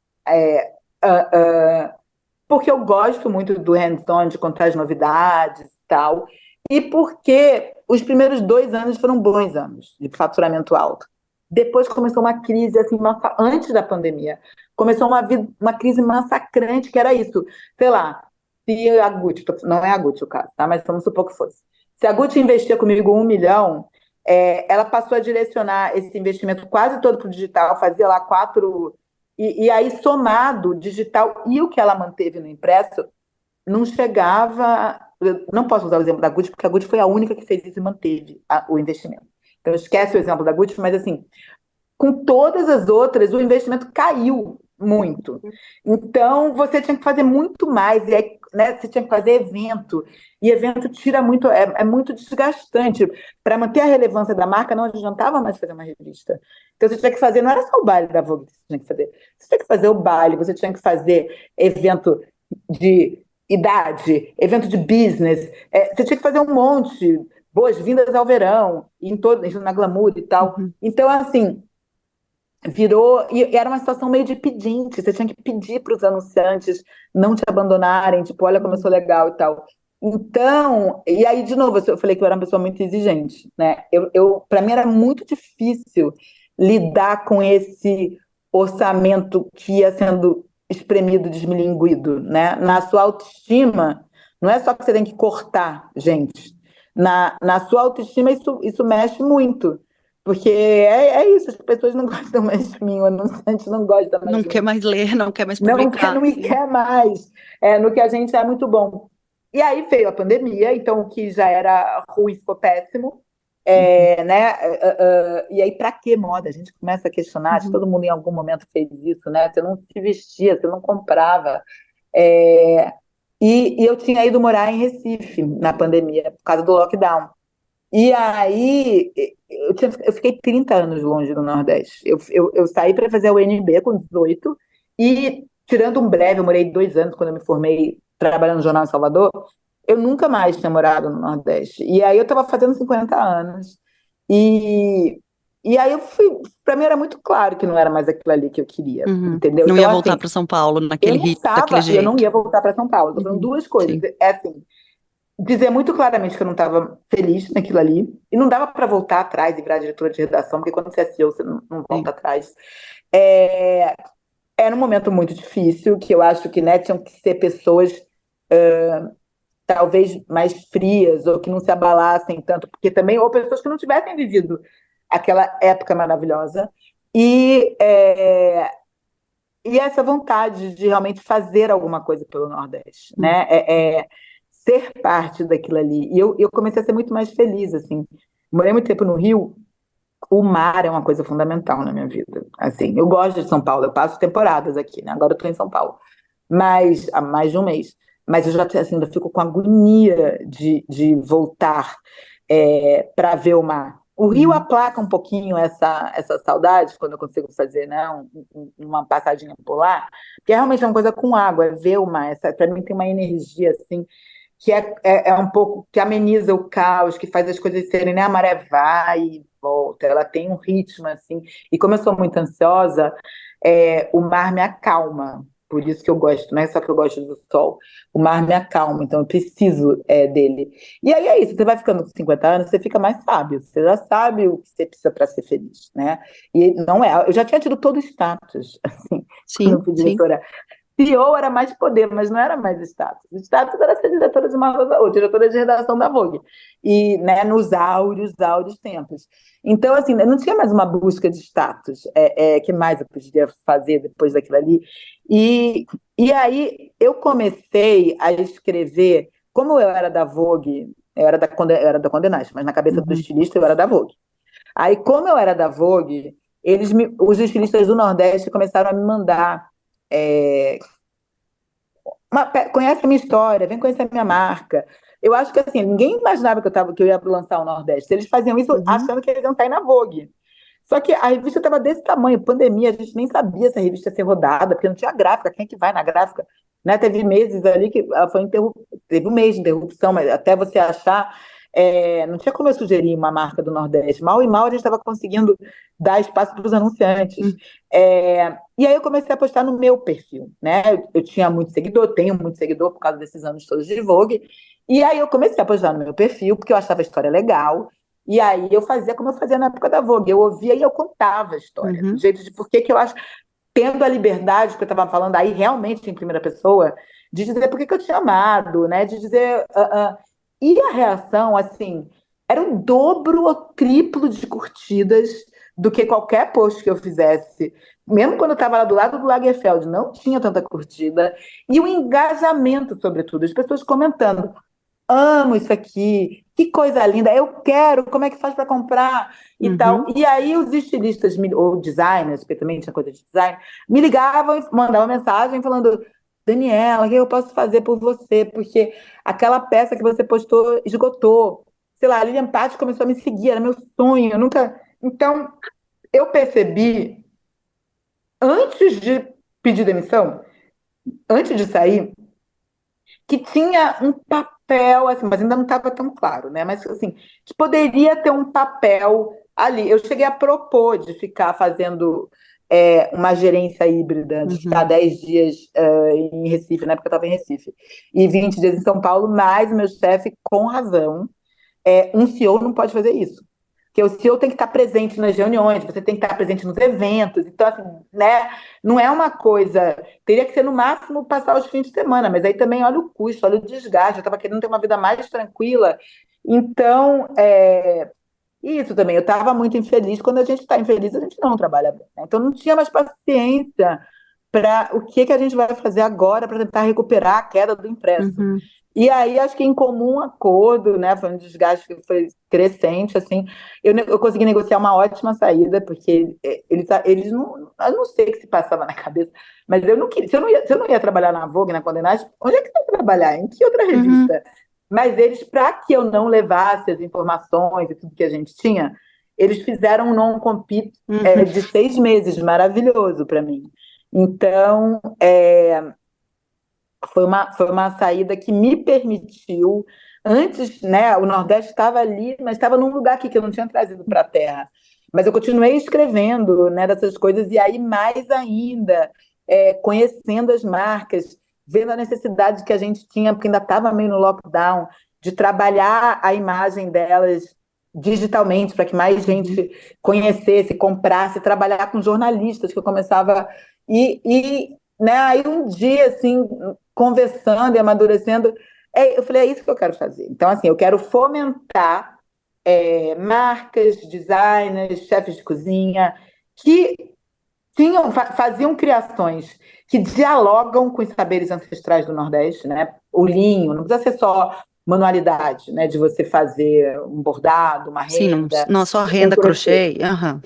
Porque eu gosto muito do hands-on, de contar as novidades e tal, e porque os primeiros 2 anos foram bons anos de faturamento alto. Depois começou uma crise, assim, antes da pandemia, começou uma crise massacrante, que era isso. Sei lá, se a Gucci, não é a Gucci o caso, tá? Mas vamos supor que fosse. Se a Gucci investia comigo 1 milhão, ela passou a direcionar esse investimento quase todo para o digital, fazia lá 4... E aí, somado digital e o que ela manteve no impresso, não chegava. Eu não posso usar o exemplo da Gucci, porque a Gucci foi a única que fez isso e manteve o investimento. Então, esquece o exemplo da Gucci, mas assim, com todas as outras, o investimento caiu muito. Então, você tinha que fazer muito mais, e aí, né, você tinha que fazer evento, e evento tira muito, é muito desgastante. Para manter a relevância da marca, não adiantava mais fazer uma revista. Então, você tinha que fazer, não era só o baile da Vogue que você tinha que fazer, você tinha que fazer o baile, você tinha que fazer evento de idade, evento de business, você tinha que fazer um monte, boas-vindas ao verão, isso na Glamour e tal. Então, assim, virou, e era uma situação meio de pedinte, você tinha que pedir para os anunciantes não te abandonarem, tipo, olha como eu sou legal e tal. Então, e aí, de novo, eu falei que eu era uma pessoa muito exigente, né? Para mim era muito difícil lidar com esse orçamento que ia sendo espremido, desmilinguido, né? Na sua autoestima, não é só que você tem que cortar, gente. Na sua autoestima, isso mexe muito. Porque isso, as pessoas não gostam mais de mim, o anunciante não gosta mais Não de quer mim. mais ler, não quer mais Não publicar. me quer mais. No que a gente é muito bom. E aí veio a pandemia, então o que já era ruim ficou péssimo. Né? E aí, para que moda? A gente começa a questionar, acho que todo mundo em algum momento fez isso, né? Você não se vestia, você não comprava. E eu tinha ido morar em Recife na pandemia, por causa do lockdown. E aí, eu fiquei 30 anos longe do Nordeste. Eu saí para fazer a UNB com 18 e, tirando um breve, eu morei 2 anos quando eu me formei trabalhando no Jornal em Salvador, eu nunca mais tinha morado no Nordeste. E aí eu estava fazendo 50 anos. E, e aí para mim era muito claro que não era mais aquilo ali que eu queria, entendeu? Não Então, ia voltar assim, para São Paulo naquele ritmo, daquele eu não jeito. ia voltar para São Paulo. Estou falando duas coisas. Sim. Assim, dizer muito claramente que eu não estava feliz naquilo ali, e não dava para voltar atrás e virar diretora de redação, porque quando você é CEO, você não volta atrás. Era um momento muito difícil, que eu acho que, né, tinham que ser pessoas talvez mais frias, ou que não se abalassem tanto, porque também, ou pessoas que não tivessem vivido aquela época maravilhosa, e, e essa vontade de realmente fazer alguma coisa pelo Nordeste, né? Ser parte daquilo ali. E eu comecei a ser muito mais feliz, assim. Morei muito tempo no Rio, o mar é uma coisa fundamental na minha vida. Assim, eu gosto de São Paulo, eu passo temporadas aqui, né? Agora eu estou em São Paulo, mas há mais de um mês. Mas eu já assim, ainda fico com agonia de voltar para ver o mar. O Rio aplaca um pouquinho essa saudade quando eu consigo fazer, né, uma passadinha por lá, porque realmente é uma coisa com água, é ver o mar. Para mim tem uma energia assim que é um pouco que ameniza o caos, que faz as coisas serem, né? A maré vai e volta, ela tem um ritmo assim. E como eu sou muito ansiosa, o mar me acalma. Por isso que eu gosto, não é só que eu gosto do sol. O mar me acalma, então eu preciso dele. E aí é isso, você vai ficando com 50 anos, você fica mais sábio, você já sabe o que você precisa para ser feliz, né? E não é, eu já tinha tido todo o status, assim, quando eu fui diretora. CEO era mais poder, mas não era mais status. O status era ser diretora de uma ou diretora de redação da Vogue. E, né, nos áureos tempos. Então, assim, não tinha mais uma busca de status. Que mais eu podia fazer depois daquilo ali? E aí eu comecei a escrever, como eu era da Vogue, eu era da Condé Nast, mas na cabeça do estilista eu era da Vogue. Aí, como eu era da Vogue, os estilistas do Nordeste começaram a me mandar conhece a minha história, vem conhecer a minha marca. Eu acho que assim, ninguém imaginava que eu ia lançar o Nordeste. Eles faziam isso achando que eles iam estar aí na Vogue. Só que a revista estava desse tamanho, pandemia, a gente nem sabia se a revista ia ser rodada, porque não tinha gráfica, quem é que vai na gráfica? Né? Teve meses ali que ela foi teve um mês de interrupção, mas até você achar, não tinha como eu sugerir uma marca do Nordeste. Mal e mal a gente estava conseguindo dar espaço para os anunciantes. E aí eu comecei a postar no meu perfil, né? Eu tinha muito seguidor, tenho muito seguidor por causa desses anos todos de Vogue. E aí eu comecei a postar no meu perfil, porque eu achava a história legal. E aí eu fazia como eu fazia na época da Vogue. Eu ouvia e eu contava a história. Do jeito de por que eu acho, tendo a liberdade que eu estava falando aí realmente em primeira pessoa, de dizer por que eu tinha amado, né? De dizer. E a reação, assim, era o dobro ou triplo de curtidas do que qualquer post que eu fizesse. Mesmo quando eu estava lá do lado do Lagerfeld, não tinha tanta curtida. E o engajamento, sobretudo, as pessoas comentando. Amo isso aqui, que coisa linda, eu quero, como é que faz para comprar e tal. E aí os estilistas, ou designers, porque também tinha coisa de design, me ligavam e mandavam mensagem falando: Daniela, o que eu posso fazer por você? Porque aquela peça que você postou esgotou. Sei lá, a Lilian Patti começou a me seguir, era meu sonho, eu nunca... Então, eu percebi, antes de pedir demissão, antes de sair, que tinha um papel, assim, mas ainda não estava tão claro, né? Mas assim, que poderia ter um papel ali. Eu cheguei a propor de ficar fazendo uma gerência híbrida, de ficar 10 dias em Recife, na época eu estava em Recife, e 20 dias em São Paulo, mas o meu chefe, com razão, um CEO não pode fazer isso. Porque o CEO tem que estar presente nas reuniões, você tem que estar presente nos eventos. Então, assim, né, não é uma coisa... Teria que ser, no máximo, passar os fins de semana, mas aí também olha o custo, olha o desgaste. Eu estava querendo ter uma vida mais tranquila. Então, isso também. Eu estava muito infeliz. Quando a gente está infeliz, a gente não trabalha bem, né? Então, não tinha mais paciência para o que a gente vai fazer agora para tentar recuperar a queda do impresso. E aí, acho que em comum acordo, né, foi um desgaste que foi crescente, assim, eu consegui negociar uma ótima saída, porque eles não, eu não sei o que se passava na cabeça, mas eu não queria, se eu não ia trabalhar na Vogue, na Condé Nast, onde é que eu ia trabalhar? Em que outra revista? Mas eles, para que eu não levasse as informações e tudo que a gente tinha, eles fizeram um non-compete de 6 meses, maravilhoso para mim. Então, foi uma saída que me permitiu, antes, né, o Nordeste estava ali, mas estava num lugar aqui que eu não tinha trazido para a terra. Mas eu continuei escrevendo, né, dessas coisas, e aí mais ainda, conhecendo as marcas, vendo a necessidade que a gente tinha, porque ainda estava meio no lockdown, de trabalhar a imagem delas digitalmente, para que mais gente conhecesse, comprasse, trabalhar com jornalistas, que eu começava... né, aí um dia, assim, conversando e amadurecendo, Eu falei, é isso que eu quero fazer. Então, assim, eu quero fomentar marcas, designers, chefes de cozinha, que faziam criações que dialogam com os saberes ancestrais do Nordeste, né? O linho, não precisa ser só manualidade, né? De você fazer um bordado, uma Sim, não, renda, não só um renda, crochê. crochê. Aham.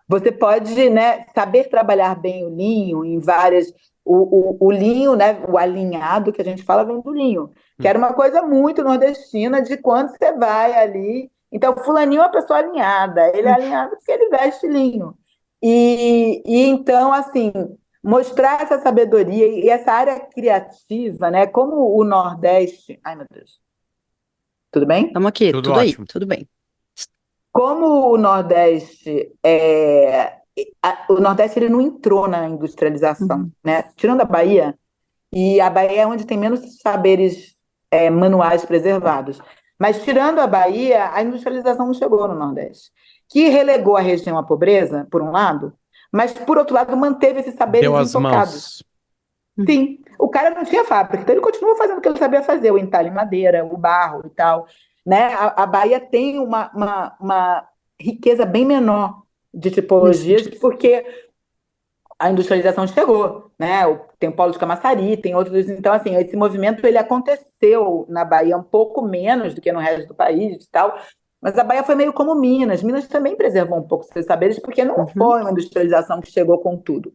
Você pode, né, saber trabalhar bem o linho em várias. O linho, né, o alinhado que a gente fala vem do linho, que Hum. era uma coisa muito nordestina de quando você vai ali. Então, fulaninho é uma pessoa alinhada, ele é alinhado porque ele veste linho. E então, assim, mostrar essa sabedoria e essa área criativa, né, como o Nordeste. Ai, meu Deus, tudo bem? Estamos aqui, Tudo tudo aí, ótimo. tudo bem. Como o Nordeste o Nordeste ele não entrou na industrialização, Uhum. né? Tirando a Bahia, e a Bahia é onde tem menos saberes manuais preservados. Mas tirando a Bahia, a industrialização não chegou no Nordeste, que relegou a região à pobreza, por um lado, mas por outro lado manteve esses Deu saberes as intocados. mãos. Sim, o cara não tinha fábrica, então ele continua fazendo o que ele sabia fazer, o entalhe em madeira, o barro e tal. Né? A Bahia tem uma riqueza bem menor de Isso, tipologias, porque a industrialização chegou, né? Tem o Polo de Camaçari, tem outros. Então, assim, esse movimento ele aconteceu na Bahia um pouco menos do que no resto do país e tal, mas a Bahia foi meio como Minas. Minas também preservou um pouco seus saberes, porque não uhum. foi uma industrialização que chegou com tudo.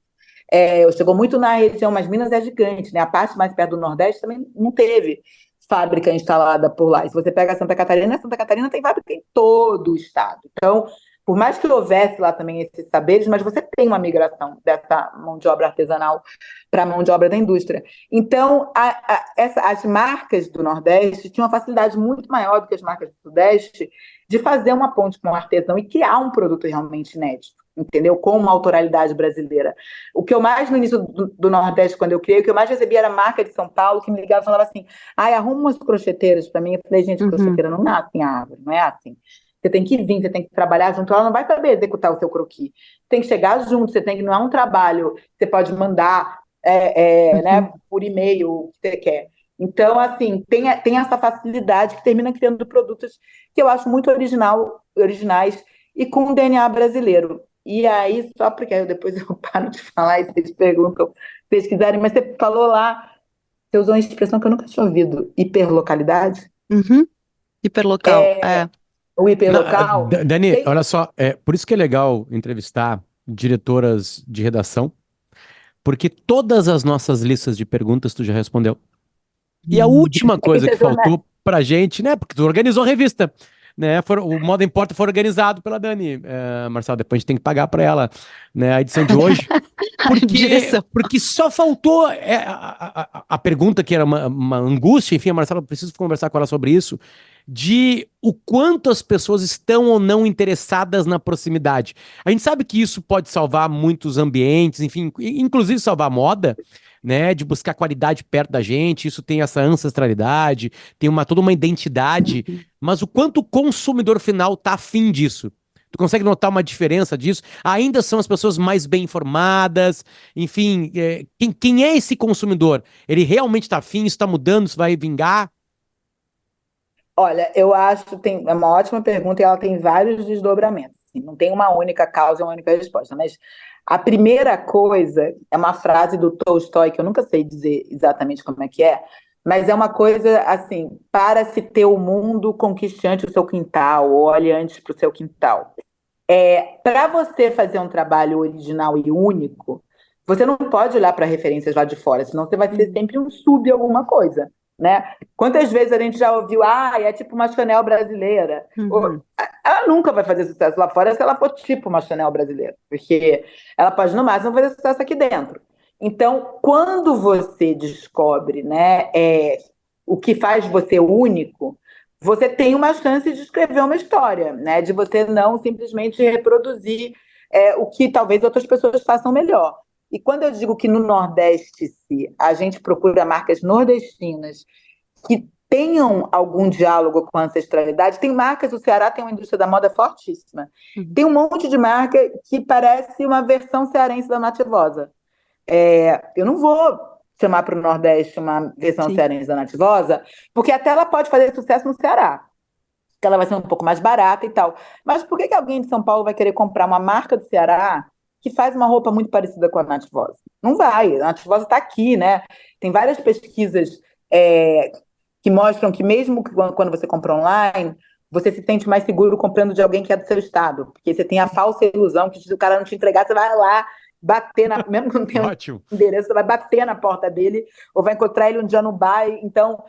Chegou muito na região, mas Minas é gigante, né? A parte mais perto do Nordeste também não teve fábrica instalada por lá. E se você pega Santa Catarina tem fábrica em todo o estado. Então, por mais que houvesse lá também esses saberes, mas você tem uma migração dessa mão de obra artesanal para a mão de obra da indústria. Então, as marcas do Nordeste tinham uma facilidade muito maior do que as marcas do Sudeste de fazer uma ponte com o artesão e criar um produto realmente inédito, entendeu? Com uma autoralidade brasileira. O que eu mais, no início do Nordeste, quando eu criei, o que eu mais recebia era a marca de São Paulo, que me ligava e falava assim, arruma umas crocheteiras para mim. Eu falei, gente, Uhum. crocheteira não nasce em árvore, não é assim. Você tem que vir, você tem que trabalhar junto, ela não vai saber executar o seu croquis. Você tem que chegar junto, você tem que, não é um trabalho, você pode mandar Uhum. né, por e-mail o que você quer. Então, assim, tem essa facilidade que termina criando produtos que eu acho muito originais e com o DNA brasileiro. E aí, só porque aí depois eu paro de falar e vocês perguntam, pesquisarem, mas você falou lá, você usou uma expressão que eu nunca tinha ouvido, hiperlocalidade, Uhum. Hiperlocal, é. o Não, hiperlocal. Dani, olha só, por isso que é legal entrevistar diretoras de redação, porque todas as nossas listas de perguntas tu já respondeu. E a última coisa Isso que é jornal. faltou pra gente, né? Porque tu organizou a revista, né? O Moda Importa foi organizado pela Dani, Marcelo. Depois a gente tem que pagar pra ela, né? A edição de hoje. Porque, Direção. porque só faltou a pergunta que era uma angústia, enfim, a Marcela, eu preciso conversar com ela sobre isso, de o quanto as pessoas estão ou não interessadas na proximidade. A gente sabe que isso pode salvar muitos ambientes, enfim, inclusive salvar a moda, né, de buscar qualidade perto da gente, isso tem essa ancestralidade, tem toda uma identidade, mas o quanto o consumidor final tá afim disso? Tu consegue notar uma diferença disso? Ainda são as pessoas mais bem informadas, enfim, quem é esse consumidor? Ele realmente está afim, isso está mudando, isso vai vingar? Olha, eu acho que é uma ótima pergunta e ela tem vários desdobramentos. Assim, não tem uma única causa e uma única resposta, mas a primeira coisa é uma frase do Tolstói, que eu nunca sei dizer exatamente como é, mas é uma coisa assim: para se ter o mundo, conquiste antes o seu quintal, ou olhe antes para o seu quintal. Para você fazer um trabalho original e único, você não pode olhar para referências lá de fora, senão você vai ser Uhum. sempre um sub alguma coisa, né? Quantas vezes a gente já ouviu, é tipo uma Chanel brasileira? Uhum. Ela nunca vai fazer sucesso lá fora se ela for tipo uma Chanel brasileira, porque ela pode no máximo fazer sucesso aqui dentro. Então, quando você descobre, né, o que faz você único, você tem uma chance de escrever uma história, né? De você não simplesmente reproduzir o que talvez outras pessoas façam melhor. E quando eu digo que no Nordeste a gente procura marcas nordestinas que tenham algum diálogo com a ancestralidade, tem marcas, o Ceará tem uma indústria da moda fortíssima. Uhum. Tem um monte de marca que parece uma versão cearense da Nativosa. Eu não vou chamar para o Nordeste uma versão Sim. cearense da Nativosa, porque até ela pode fazer sucesso no Ceará, que ela vai ser um pouco mais barata e tal. Mas por que alguém de São Paulo vai querer comprar uma marca do Ceará que faz uma roupa muito parecida com a Nativosa? Não vai, a Nativosa está aqui, né? Tem várias pesquisas que mostram que mesmo quando você compra online, você se sente mais seguro comprando de alguém que é do seu estado, porque você tem a falsa ilusão que se o cara não te entregar, você vai lá bater mesmo que não tenha Ótimo. endereço, você vai bater na porta dele, ou vai encontrar ele um dia no bar. Então,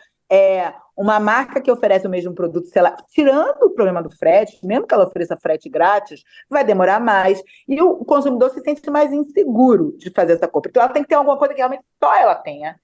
uma marca que oferece o mesmo produto, sei lá, tirando o problema do frete, mesmo que ela ofereça frete grátis, vai demorar mais, e o consumidor se sente mais inseguro de fazer essa compra. Então, ela tem que ter alguma coisa que realmente só ela tenha,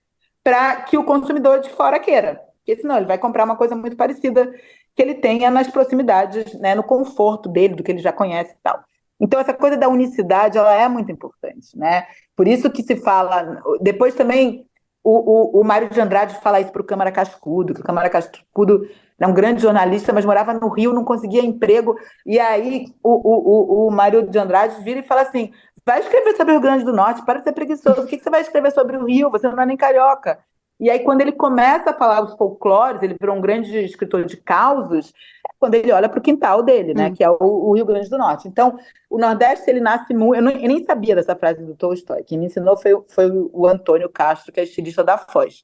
para que o consumidor de fora queira. Porque senão ele vai comprar uma coisa muito parecida que ele tenha nas proximidades, né, no conforto dele, do que ele já conhece e tal. Então, essa coisa da unicidade, ela é muito importante, né? Por isso que se fala... Depois também, o Mário de Andrade fala isso para o Câmara Cascudo, que o Câmara Cascudo é um grande jornalista, mas morava no Rio, não conseguia emprego, e aí o Mário de Andrade vira e fala assim, vai escrever sobre o Rio Grande do Norte, para de ser preguiçoso, o que você vai escrever sobre o Rio? Você não é nem carioca. E aí, quando ele começa a falar os folclores, ele virou um grande escritor de causos, é quando ele olha para o quintal dele, né, que é o Rio Grande do Norte. Então, o Nordeste, ele nasce muito... Eu nem sabia dessa frase do Tolstói. Quem me ensinou foi o Antônio Castro, que é estilista da Foz,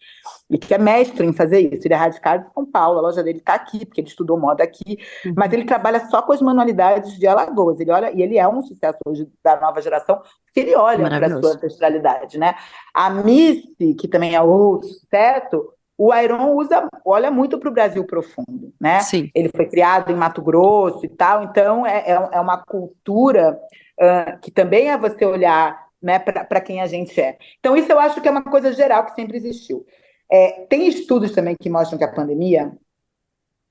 e que é mestre em fazer isso. Ele é radicado em São Paulo, a loja dele está aqui, porque ele estudou moda aqui, mas ele trabalha só com as manualidades de Alagoas. Ele olha, e ele é um sucesso hoje da nova geração, porque ele olha para a sua ancestralidade, né? A Missy, que também é outro sucesso, o Ayron olha muito para o Brasil profundo, né? Sim. Ele foi criado em Mato Grosso e tal, então é uma cultura que também é você olhar, né, para quem a gente é. Então, isso eu acho que é uma coisa geral que sempre existiu. Tem estudos também que mostram que a pandemia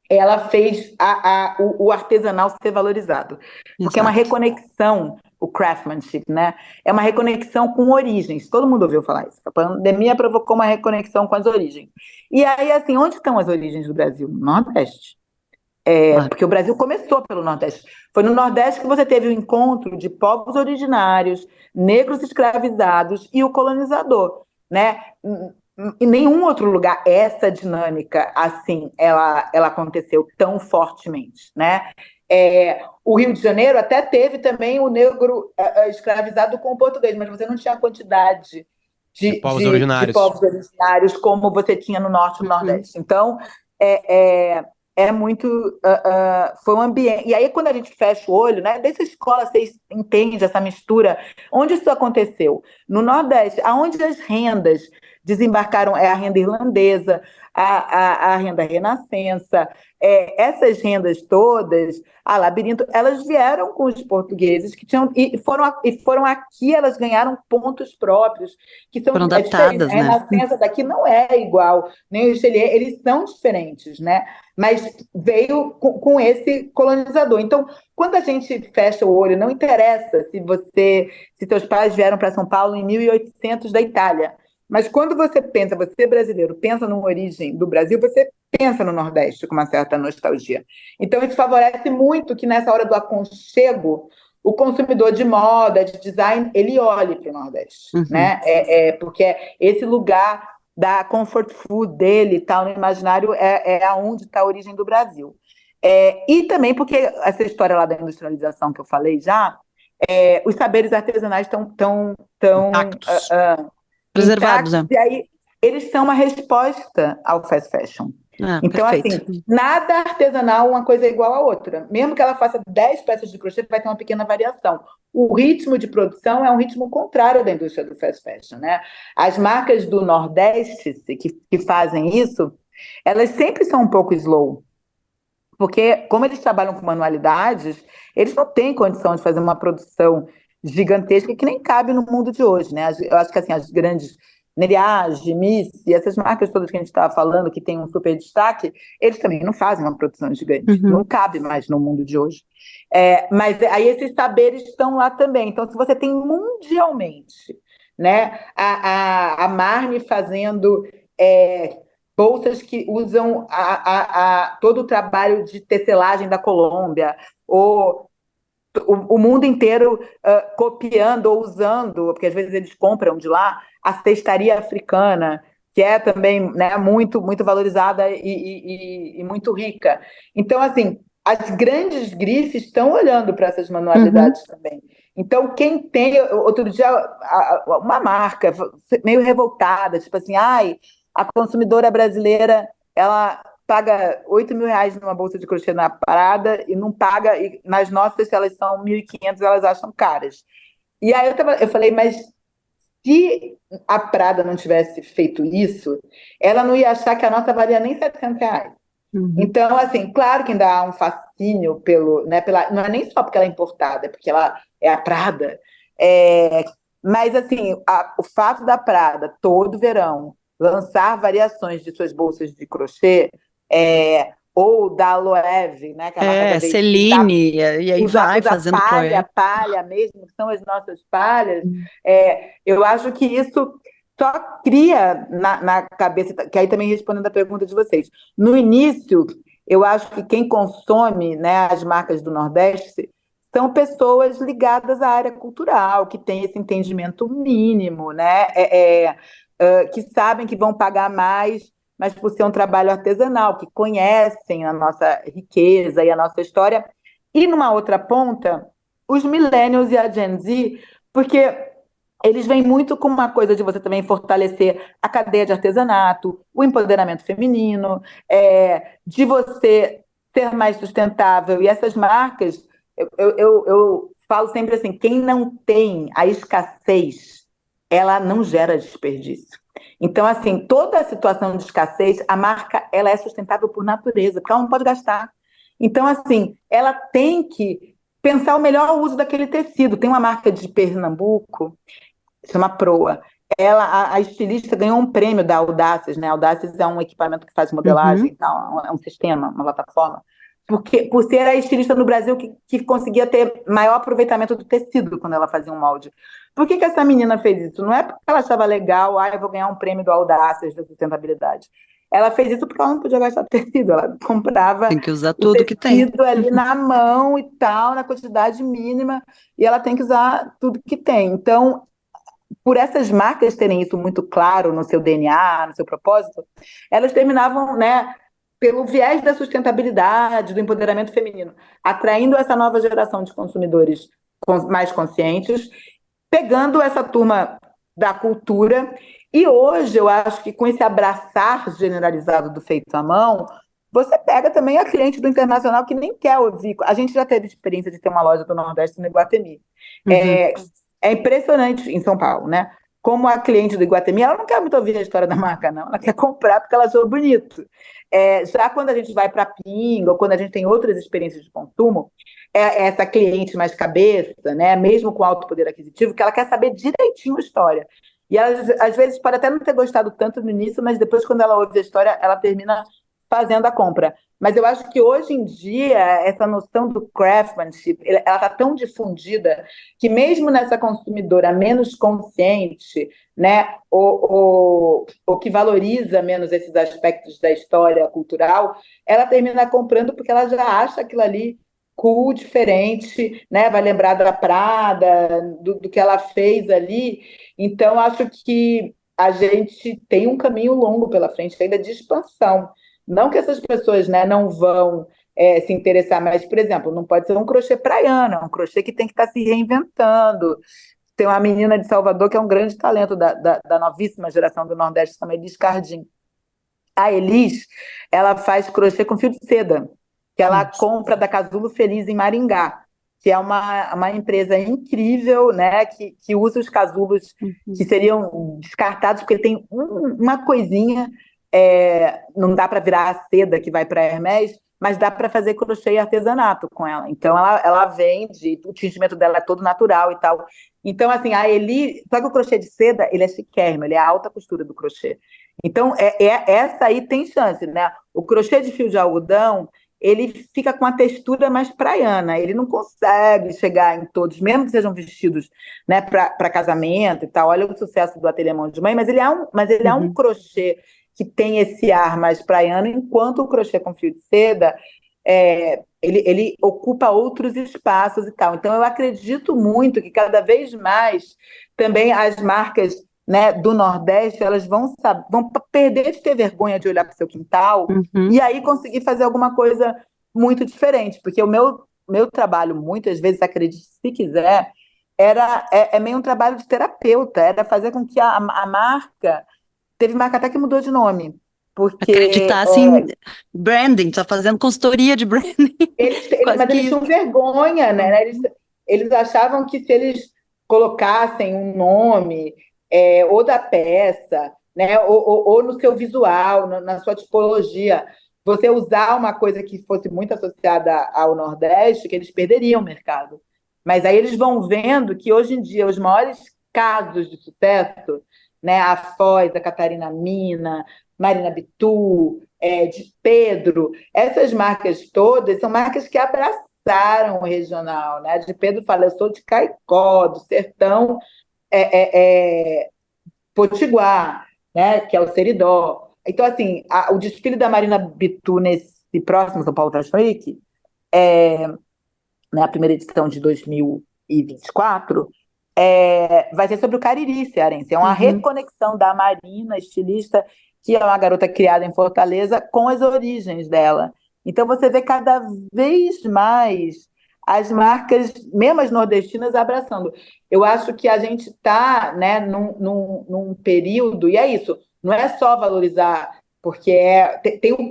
ela fez o artesanal ser valorizado. Porque é uma reconexão, o craftsmanship, né? É uma reconexão com origens. Todo mundo ouviu falar isso. A pandemia provocou uma reconexão com as origens. E aí, assim, onde estão as origens do Brasil? No Nordeste. Porque o Brasil começou pelo Nordeste. Foi no Nordeste que você teve o encontro de povos originários, negros escravizados e o colonizador, né? Em nenhum outro lugar essa dinâmica assim ela aconteceu tão fortemente, né? O Rio de Janeiro até teve também o negro escravizado com o português, mas você não tinha a quantidade De povos de originários. povos originários como você tinha no Norte e no Nordeste. Então, muito... foi um ambiente... E aí, quando a gente fecha o olho, né? Dessa escola, vocês entendem essa mistura. Onde isso aconteceu? No Nordeste, aonde as rendas desembarcaram, a renda irlandesa, a renda renascença, essas rendas todas, a Labirinto, elas vieram com os portugueses que tinham... E foram aqui, elas ganharam pontos próprios, que são foram adaptadas, né? A renascença daqui não é igual, nem o Richelieu, eles são diferentes, né? Mas veio com esse colonizador. Então, quando a gente fecha o olho, não interessa se seus pais vieram para São Paulo em 1800 da Itália, mas quando você brasileiro, pensa numa origem do Brasil, você pensa no Nordeste com uma certa nostalgia. Então, isso favorece muito que nessa hora do aconchego, o consumidor de moda, de design, ele olhe para o Nordeste, né? Porque esse lugar da comfort food dele, tal, no imaginário, aonde está a origem do Brasil. E também porque essa história lá da industrialização que eu falei já, os saberes artesanais estão intactos. Preservados, intactos, e aí eles são uma resposta ao fast fashion. Então, perfeito. assim, nada artesanal uma coisa é igual à outra. Mesmo que ela faça 10 peças de crochê, vai ter uma pequena variação. O ritmo de produção é um ritmo contrário da indústria do fast fashion, né? As marcas do Nordeste que fazem isso, elas sempre são um pouco slow. Porque, como eles trabalham com manualidades, eles não têm condição de fazer uma produção gigantesca que nem cabe no mundo de hoje, né? Eu acho que assim, as grandes Neriage, Miss, e essas marcas todas que a gente estava falando, que tem um super destaque, eles também não fazem uma produção gigante, não cabe mais no mundo de hoje. Mas aí esses saberes estão lá também. Então, se você tem mundialmente, né, a Marni fazendo bolsas que usam todo o trabalho de tecelagem da Colômbia, ou o mundo inteiro copiando ou usando, porque às vezes eles compram de lá, a cestaria africana, que é também, né, muito, muito valorizada e muito rica. Então, assim, as grandes grifes estão olhando para essas manualidades também. Então, quem tem... Outro dia, uma marca meio revoltada, tipo assim, ai, a consumidora brasileira, ela paga R$ 8.000 numa bolsa de crochê na parada e não paga, e nas nossas, se elas são 1.500, elas acham caras. E aí eu falei, mas se a Prada não tivesse feito isso, ela não ia achar que a nossa valia nem R$ 700. Então, assim, claro que ainda há um fascínio não é nem só porque ela é importada, é porque ela é a Prada. Mas, assim, o fato da Prada, todo verão, lançar variações de suas bolsas de crochê, ou da Loewe, né, que é a marca da Veja, Celine, e aí vai usa fazendo Chloé. palha mesmo, que são as nossas palhas. Eu acho que isso só cria na cabeça, que aí também respondendo a pergunta de vocês. No início, eu acho que quem consome, né, as marcas do Nordeste são pessoas ligadas à área cultural, que têm esse entendimento mínimo, né, que sabem que vão pagar mais, mas por ser um trabalho artesanal, que conhecem a nossa riqueza e a nossa história. E numa outra ponta, os millennials e a Gen Z, porque eles vêm muito com uma coisa de você também fortalecer a cadeia de artesanato, o empoderamento feminino, de você ser mais sustentável. E essas marcas, eu falo sempre assim, quem não tem a escassez, ela não gera desperdício. Então, assim, toda a situação de escassez, a marca ela é sustentável por natureza, porque ela não pode gastar. Então, assim, ela tem que pensar o melhor uso daquele tecido. Tem uma marca de Pernambuco, chama Proa. A estilista ganhou um prêmio da Audaces, né? Audaces é um equipamento que faz modelagem, tal, é um sistema, uma plataforma. Por ser a estilista no Brasil que conseguia ter maior aproveitamento do tecido quando ela fazia um molde. Por que essa menina fez isso? Não é porque ela achava legal, eu vou ganhar um prêmio do Audaces da sustentabilidade. Ela fez isso porque ela não podia gastar tecido, ela comprava Tem que usar o tudo que tem. tecido ali na mão e tal, na quantidade mínima, e ela tem que usar tudo que tem. Então, por essas marcas terem isso muito claro no seu DNA, no seu propósito, elas terminavam, né, pelo viés da sustentabilidade, do empoderamento feminino, atraindo essa nova geração de consumidores mais conscientes, pegando essa turma da cultura. E hoje eu acho que com esse abraçar generalizado do feito à mão, você pega também a cliente do internacional que nem quer ouvir. A gente já teve experiência de ter uma loja do Nordeste no Iguatemi. É impressionante em São Paulo, né? Como a cliente do Iguatemi, ela não quer muito ouvir a história da marca, não. Ela quer comprar porque ela achou bonito. Já quando a gente vai para Pinga, ou quando a gente tem outras experiências de consumo, essa cliente mais cabeça, né? Mesmo com alto poder aquisitivo, que ela quer saber direitinho a história. E ela, às vezes, pode até não ter gostado tanto no início, mas depois, quando ela ouve a história, ela termina fazendo a compra. Mas eu acho que hoje em dia, essa noção do craftsmanship, ela está tão difundida que mesmo nessa consumidora menos consciente, né, ou que valoriza menos esses aspectos da história cultural, ela termina comprando porque ela já acha aquilo ali cool, diferente, né, vai lembrar da Prada, do que ela fez ali. Então, acho que a gente tem um caminho longo pela frente ainda de expansão. Não que essas pessoas, né, não vão se interessar, mas, por exemplo, não pode ser um crochê praiano, é um crochê que tem que estar se reinventando. Tem uma menina de Salvador que é um grande talento da novíssima geração do Nordeste, chama Elis Cardim. A Elis, ela faz crochê com fio de seda, que ela compra da Casulo Feliz em Maringá, que é uma empresa incrível, né, que usa os casulos que seriam descartados, porque tem uma coisinha, não dá para virar a seda que vai para Hermès, mas dá para fazer crochê e artesanato com ela. Então, ela vende, o tingimento dela é todo natural e tal. Então, assim, a Eli... Só que o crochê de seda, ele é chiquérrimo, ele é a alta costura do crochê. Então, essa aí tem chance, né? O crochê de fio de algodão, ele fica com a textura mais praiana, ele não consegue chegar em todos, mesmo que sejam vestidos, né, para casamento e tal. Olha o sucesso do Ateliê Mão de Mãe, mas ele é um crochê que tem esse ar mais praiano, enquanto o crochê com fio de seda, ele ocupa outros espaços e tal. Então, eu acredito muito que cada vez mais também as marcas, né, do Nordeste, elas vão perder de ter vergonha de olhar para o seu quintal Uhum. e aí conseguir fazer alguma coisa muito diferente, porque o meu trabalho, muitas vezes, acredite se quiser, é meio um trabalho de terapeuta, era fazer com que a marca, teve marca até que mudou de nome, porque Acreditar, assim, branding, tá fazendo consultoria de branding, quase mas que eles isso. tinham vergonha, né? Eles achavam que se eles colocassem um nome, ou da peça, né? Ou no seu visual, na sua tipologia, você usar uma coisa que fosse muito associada ao Nordeste, que eles perderiam o mercado. Mas aí eles vão vendo que hoje em dia os maiores casos de sucesso, né? A Foz, a Catarina Mina, Marina Bitu, de Pedro, essas marcas todas são marcas que abraçaram o regional, né? De Pedro fala, eu sou de Caicó, do sertão potiguar, né? Que é o Seridó. Então, assim, o desfile da Marina Bitu nesse próximo São Paulo Fashion Week, né, a primeira edição de 2024, vai ser sobre o Cariri cearense. É uma Uhum. reconexão da Marina, estilista, que é uma garota criada em Fortaleza, com as origens dela. Então você vê cada vez mais as marcas, mesmo as nordestinas, abraçando. Eu acho que a gente está, né, num período, e é isso, não é só valorizar, porque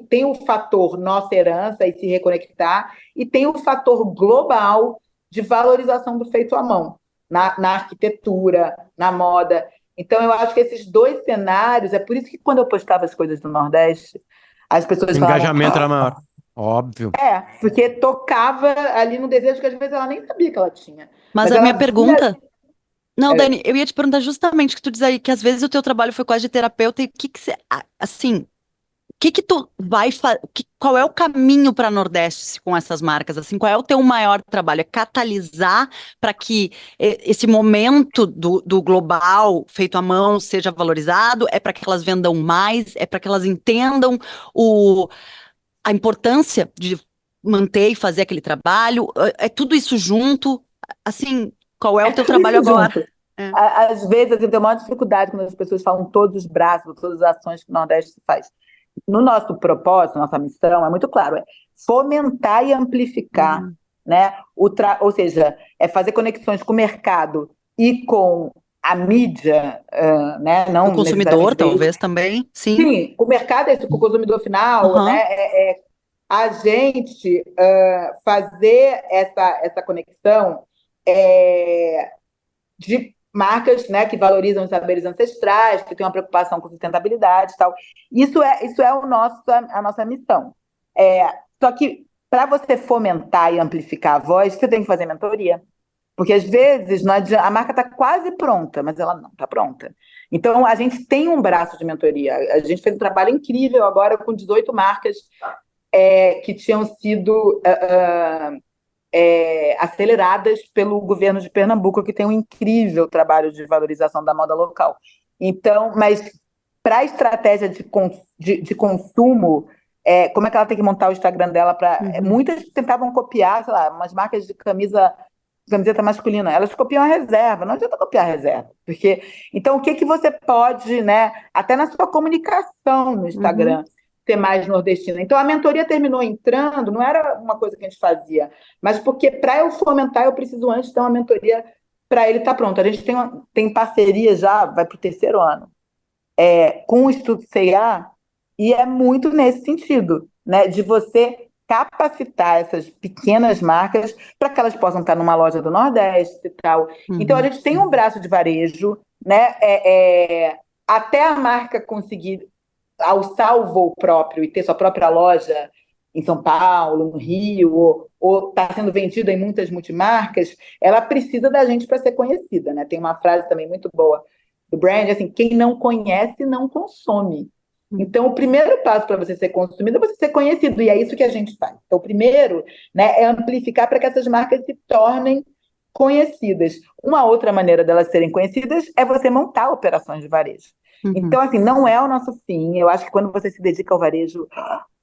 tem o fator nossa herança e se reconectar, e tem o fator global de valorização do feito à mão na arquitetura, na moda. Então, eu acho que esses dois cenários, é por isso que quando eu postava as coisas do Nordeste, as O pessoas falavam, engajamento era maior. Óbvio. porque tocava ali no desejo que às vezes ela nem sabia que ela tinha. Mas Mas a minha ela via. pergunta. Não, Dani, eu ia te perguntar justamente o que tu diz aí, que às vezes o teu trabalho foi quase de terapeuta e o que que você, assim, o que que tu vai fazer, qual é o caminho para Nordeste com essas marcas, assim, qual é o teu maior trabalho? É catalisar para que esse momento do global feito à mão seja valorizado? É para que elas vendam mais? É para que elas entendam a importância de manter e fazer aquele trabalho? É tudo isso junto? Assim, qual é o É teu tudo trabalho isso agora? junto. É. Às vezes, eu tenho maior dificuldade quando as pessoas falam todos os braços, todas as ações que o Nordeste faz. No nosso propósito, nossa missão, é muito claro, é fomentar e amplificar, Uhum. né? Ou seja, é fazer conexões com o mercado e com a mídia, né? Do Não consumidor, necessariamente veículo. talvez também, sim. Sim, o mercado é isso, com o consumidor final, né? Aham. A gente fazer essa conexão é, de marcas, né, que valorizam os saberes ancestrais, que têm uma preocupação com sustentabilidade e tal. Isso é a nossa missão. É, Só que para você fomentar e amplificar a voz, você tem que fazer mentoria. Porque às vezes não adianta, a marca está quase pronta, mas ela não está pronta. Então a gente tem um braço de mentoria. A gente fez um trabalho incrível agora com 18 marcas que tinham sido aceleradas pelo governo de Pernambuco, que tem um incrível trabalho de valorização da moda local. Então, mas para a estratégia de consumo, como é que ela tem que montar o Instagram dela para. Uhum. Muitas tentavam copiar, sei lá, umas marcas de camiseta masculina, elas copiam a reserva, não adianta copiar a reserva, porque então o que que você pode, né, até na sua comunicação no Uhum. Instagram, ser mais nordestina. Então a mentoria terminou entrando, não era uma coisa que a gente fazia, mas porque para eu fomentar eu preciso antes ter uma mentoria para ele estar pronto. A gente tem parceria já, vai para o terceiro ano, com o Instituto C&A, e é muito nesse sentido, né, de você capacitar essas pequenas marcas para que elas possam estar numa loja do Nordeste e tal. Então a Uhum. gente tem um braço de varejo, né, até a marca conseguir alçar o voo próprio e ter sua própria loja em São Paulo, no Rio, ou está sendo vendida em muitas multimarcas, ela precisa da gente para ser conhecida, né? Tem uma frase também muito boa do brand, assim, quem não conhece não consome. Então, o primeiro passo para você ser consumido é você ser conhecido, e é isso que a gente faz. Então, o primeiro, né, é amplificar para que essas marcas se tornem conhecidas. Uma outra maneira delas serem conhecidas é você montar operações de varejo. Uhum. Então, assim, não é o nosso fim. Eu acho que quando você se dedica ao varejo,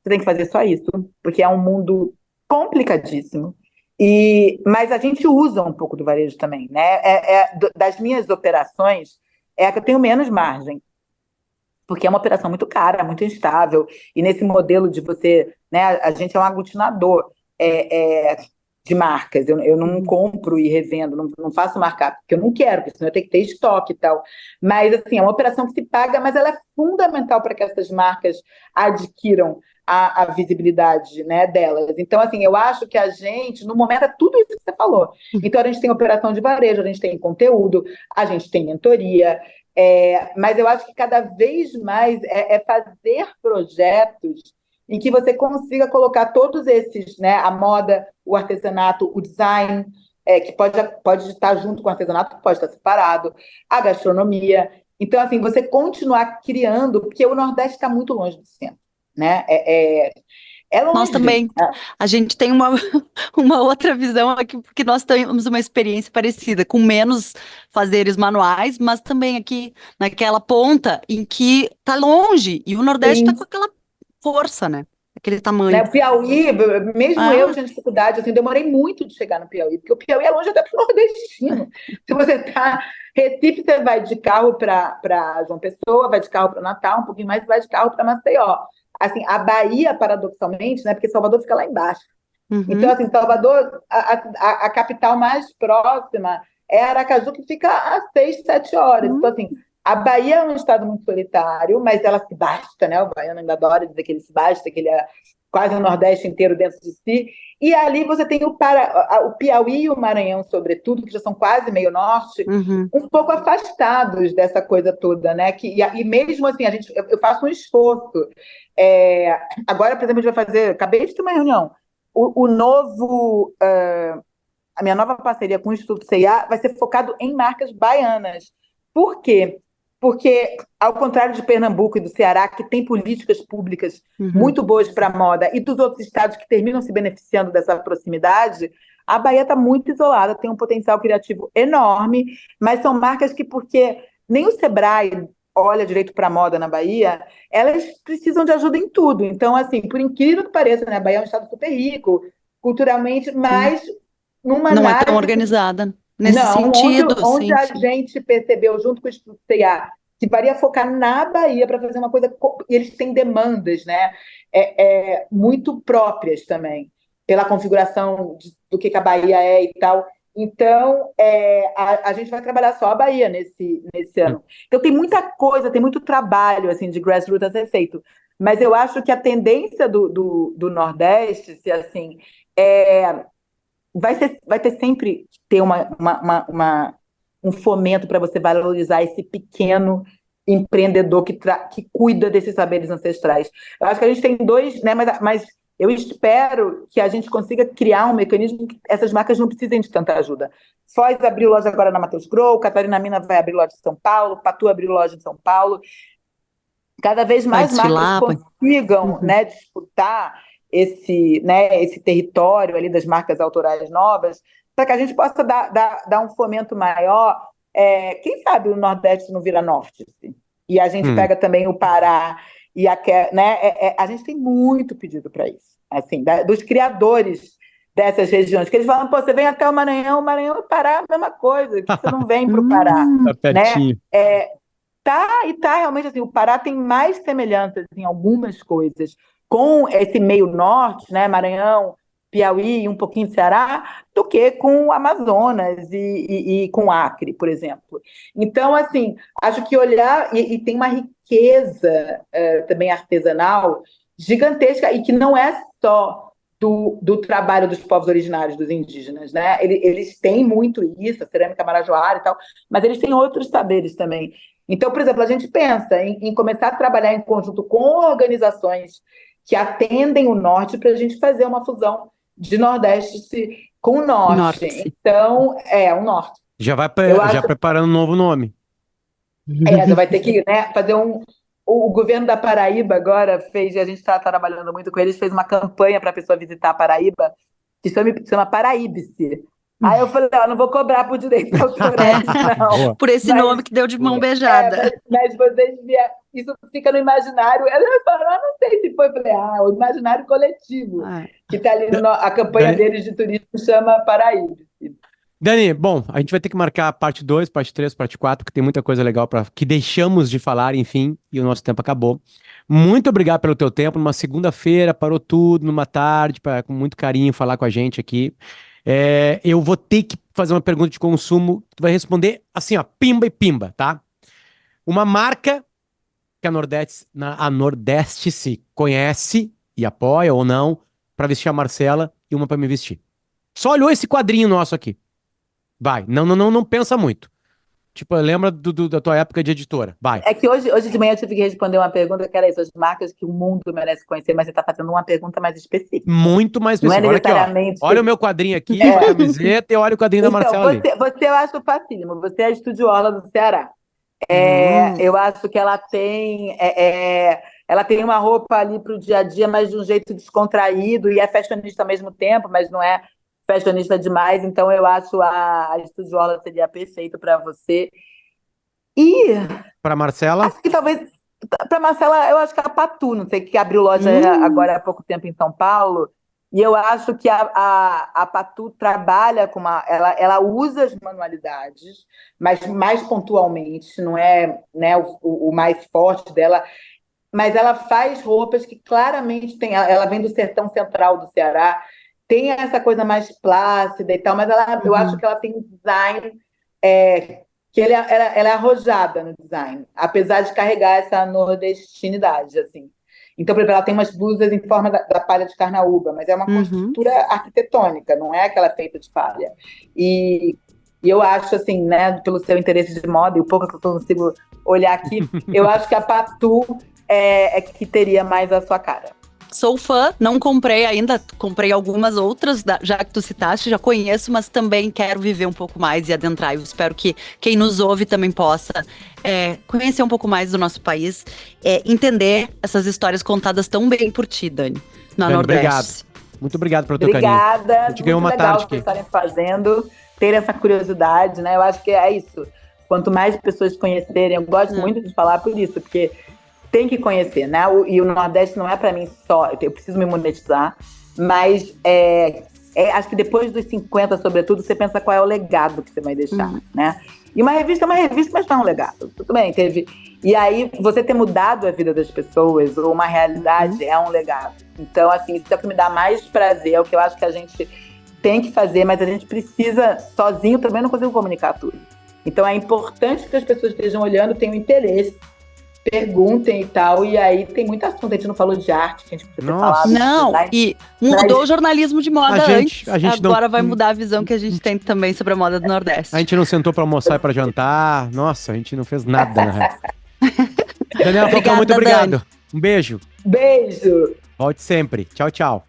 você tem que fazer só isso, porque é um mundo complicadíssimo. Mas a gente usa um pouco do varejo também, né? Das minhas operações, é a que eu tenho menos margem, porque é uma operação muito cara, muito instável, e nesse modelo de você, né, a gente é um aglutinador de marcas, eu não compro e revendo, não faço markup, porque eu não quero, porque senão eu tenho que ter estoque e tal, mas assim, é uma operação que se paga, mas ela é fundamental para que essas marcas adquiram a visibilidade, né, delas. Então, assim, eu acho que a gente, no momento, é tudo isso que você falou. Então, a gente tem operação de varejo, a gente tem conteúdo, a gente tem mentoria, mas eu acho que cada vez mais é fazer projetos em que você consiga colocar todos esses, né, a moda, o artesanato, o design, que pode estar junto com o artesanato, pode estar separado, a gastronomia. Então, assim, você continuar criando, porque o Nordeste está muito longe do centro, né? É Nós longe. também. A gente tem uma outra visão aqui, porque nós temos uma experiência parecida, com menos fazeres manuais, mas também aqui naquela ponta em que tá longe, e o Nordeste tá Sim. com aquela força, né? Aquele tamanho. Né, o Piauí, mesmo Ah, eu tinha dificuldade, assim, demorei muito de chegar no Piauí, porque o Piauí é longe até para o nordestino. Se você está Recife, você vai de carro para João Pessoa, vai de carro para Natal, um pouquinho mais, vai de carro para Maceió. Assim, a Bahia, paradoxalmente, né, porque Salvador fica lá embaixo. Então, uhum. assim, Salvador, a capital mais próxima é Aracaju, que fica a 6, 7 horas. Então, Uhum. assim, a Bahia é um estado muito solitário, mas ela se basta, né? O baiano ainda adora dizer que ele se basta, que ele é quase o Nordeste inteiro dentro de si. E ali você tem o Piauí e o Maranhão, sobretudo, que já são quase meio norte, Uhum. um pouco afastados dessa coisa toda, né? E mesmo assim, eu faço um esforço. Agora, por exemplo, a gente vai fazer, acabei de ter uma reunião, a minha nova parceria com o Instituto C&A vai ser focado em marcas baianas. Por quê? Porque, ao contrário de Pernambuco e do Ceará, que tem políticas públicas Uhum. muito boas para a moda, e dos outros estados que terminam se beneficiando dessa proximidade, a Bahia está muito isolada, tem um potencial criativo enorme, mas são marcas que, porque nem o Sebrae olha direito para a moda na Bahia, elas precisam de ajuda em tudo. Então, assim, por incrível que pareça, né, a Bahia é um estado super rico, culturalmente, Sim. mas numa Não é tão área que organizada. Nesse não, sentido, onde sim, a sim. gente percebeu, junto com o Instituto C&A, que valia focar na Bahia para fazer uma coisa, e eles têm demandas, né, muito próprias também, pela configuração do que a Bahia é e tal. Então, a gente vai trabalhar só a Bahia nesse ano. Então, tem muita coisa, tem muito trabalho assim de grassroots a ser feito. Mas eu acho que a tendência do Nordeste, se assim, é, vai ter sempre ter um fomento para você valorizar esse pequeno empreendedor que cuida desses saberes ancestrais. Eu acho que a gente tem dois, né? Mas eu espero que a gente consiga criar um mecanismo que essas marcas não precisem de tanta ajuda. Foz abriu loja agora na Matheus Grow, Catarina Mina vai abrir loja em São Paulo, Patu abriu loja em São Paulo. Cada vez Vai mais marcas desfilar. consigam, Uhum. né, disputar esse território ali das marcas autorais novas, para que a gente possa dar um fomento maior. Quem sabe o Nordeste não vira Norte? Assim. E a gente Hum. pega também o Pará né? A gente tem muito pedido para isso, assim, dos criadores dessas regiões, que eles falam, pô, você vem até o Maranhão e Pará, a mesma coisa, por que você não vem para o Pará? Tá Né? pertinho. Tá realmente assim, o Pará tem mais semelhanças em algumas coisas com esse meio norte, né, Maranhão, Piauí e um pouquinho de Ceará, do que com o Amazonas e com Acre, por exemplo. Então, assim, acho que olhar, e tem uma riqueza também artesanal gigantesca, e que não é só do trabalho dos povos originários, dos indígenas, né? Eles têm muito isso, a cerâmica marajoara e tal, mas eles têm outros saberes também. Então, por exemplo, a gente pensa em começar a trabalhar em conjunto com organizações que atendem o Norte para a gente fazer uma fusão de Nordeste com o Norte. Norte. Então, o Norte. Já vai Eu já acho preparando um novo nome. já vai ter que, né, fazer o governo da Paraíba agora fez, e a gente está trabalhando muito com eles, fez uma campanha para a pessoa visitar a Paraíba, que chama Paraíbice. Aí eu falei, ó, não vou cobrar por direitos autorais, não. Boa. Por esse Mas- nome que deu de mão Boa. beijada. Mas vocês vieram, isso fica no imaginário. Elas falaram, não sei se foi. Eu falei, o imaginário coletivo, Ah, que tá ali a campanha Dani- deles de turismo chama Paraíba. Dani, bom, a gente vai ter que marcar a parte 2, parte 3, parte 4, que tem muita coisa legal que deixamos de falar, enfim, e o nosso tempo acabou. Muito obrigado pelo teu tempo, numa segunda-feira, parou tudo, numa tarde, com muito carinho falar com a gente aqui. Eu vou ter que fazer uma pergunta de consumo, tu vai responder assim, ó, pimba e pimba, tá? Uma marca que a Nordeste se conhece e apoia ou não, pra vestir a Marcela e uma pra me vestir. Só olhou esse quadrinho nosso aqui. Vai, não pensa muito. Tipo, lembra da tua época de editora. Vai. É que hoje de manhã eu tive que responder uma pergunta que era isso, as marcas que o mundo merece conhecer, mas você está fazendo uma pergunta mais específica. Muito mais Não é específico. Olha aqui, ó. necessariamente. Olha o meu quadrinho aqui, a camiseta, e olha o quadrinho da Então, Marcela ali. você eu acho facílimo. Você é a estudiosa do Ceará. Eu acho que ela tem uma roupa ali para o dia a dia, mas de um jeito descontraído, e é fashionista ao mesmo tempo, mas não é fashionista demais. Então, eu acho a estudiosa seria perfeito para você. E Pra Marcela, acho que talvez para Marcela, eu acho que a Patu, não sei, que abriu loja agora há pouco tempo em São Paulo, e eu acho que a Patu trabalha com ela usa as manualidades, mas mais pontualmente, não é, né, o mais forte dela, mas ela faz roupas que claramente tem, ela vem do sertão central do Ceará, tem essa coisa mais plácida e tal, mas eu acho que ela tem um design que ela é arrojada no design, apesar de carregar essa nordestinidade, assim. Então, por exemplo, ela tem umas blusas em forma da palha de carnaúba, mas é uma construtora arquitetônica, não é aquela feita de palha. E eu acho, assim, né, pelo seu interesse de moda e o pouco que eu consigo olhar aqui, eu acho que a Patu é que teria mais a sua cara. Sou fã, não comprei ainda, comprei algumas outras, já que tu citaste, já conheço, mas também quero viver um pouco mais e adentrar. Eu espero que quem nos ouve também possa conhecer um pouco mais do nosso país, entender essas histórias contadas tão bem por ti, Dani, na Dani, Nordeste. obrigado. Muito obrigado pelo teu carinho. Obrigada. A gente ganhou uma muito legal tarde vocês aqui. estarem fazendo, ter essa curiosidade, né? Eu acho que é isso. Quanto mais pessoas conhecerem, eu gosto muito de falar por isso, porque tem que conhecer, né? E o Nordeste não é para mim só, eu preciso me monetizar, mas acho que depois dos 50, sobretudo, você pensa qual é o legado que você vai deixar, né? E uma revista é uma revista, mas não é um legado. Tudo bem, teve. E aí, você ter mudado a vida das pessoas, ou uma realidade, é um legado. Então, assim, isso é o que me dá mais prazer, é o que eu acho que a gente tem que fazer, mas a gente precisa, sozinho, também não consigo comunicar tudo. Então, é importante que as pessoas estejam olhando, tenham interesse, perguntem e tal, e aí tem muito assunto. A gente não falou de arte, que a gente podia ter falado. Não, e mudou o jornalismo de moda antes, agora vai mudar a visão que a gente tem também sobre a moda do Nordeste. A gente não sentou pra almoçar e pra jantar. Nossa, a gente não fez nada, na real. Daniela Falcão, muito obrigado. Dani. Um beijo. Beijo! Volte sempre. Tchau, tchau.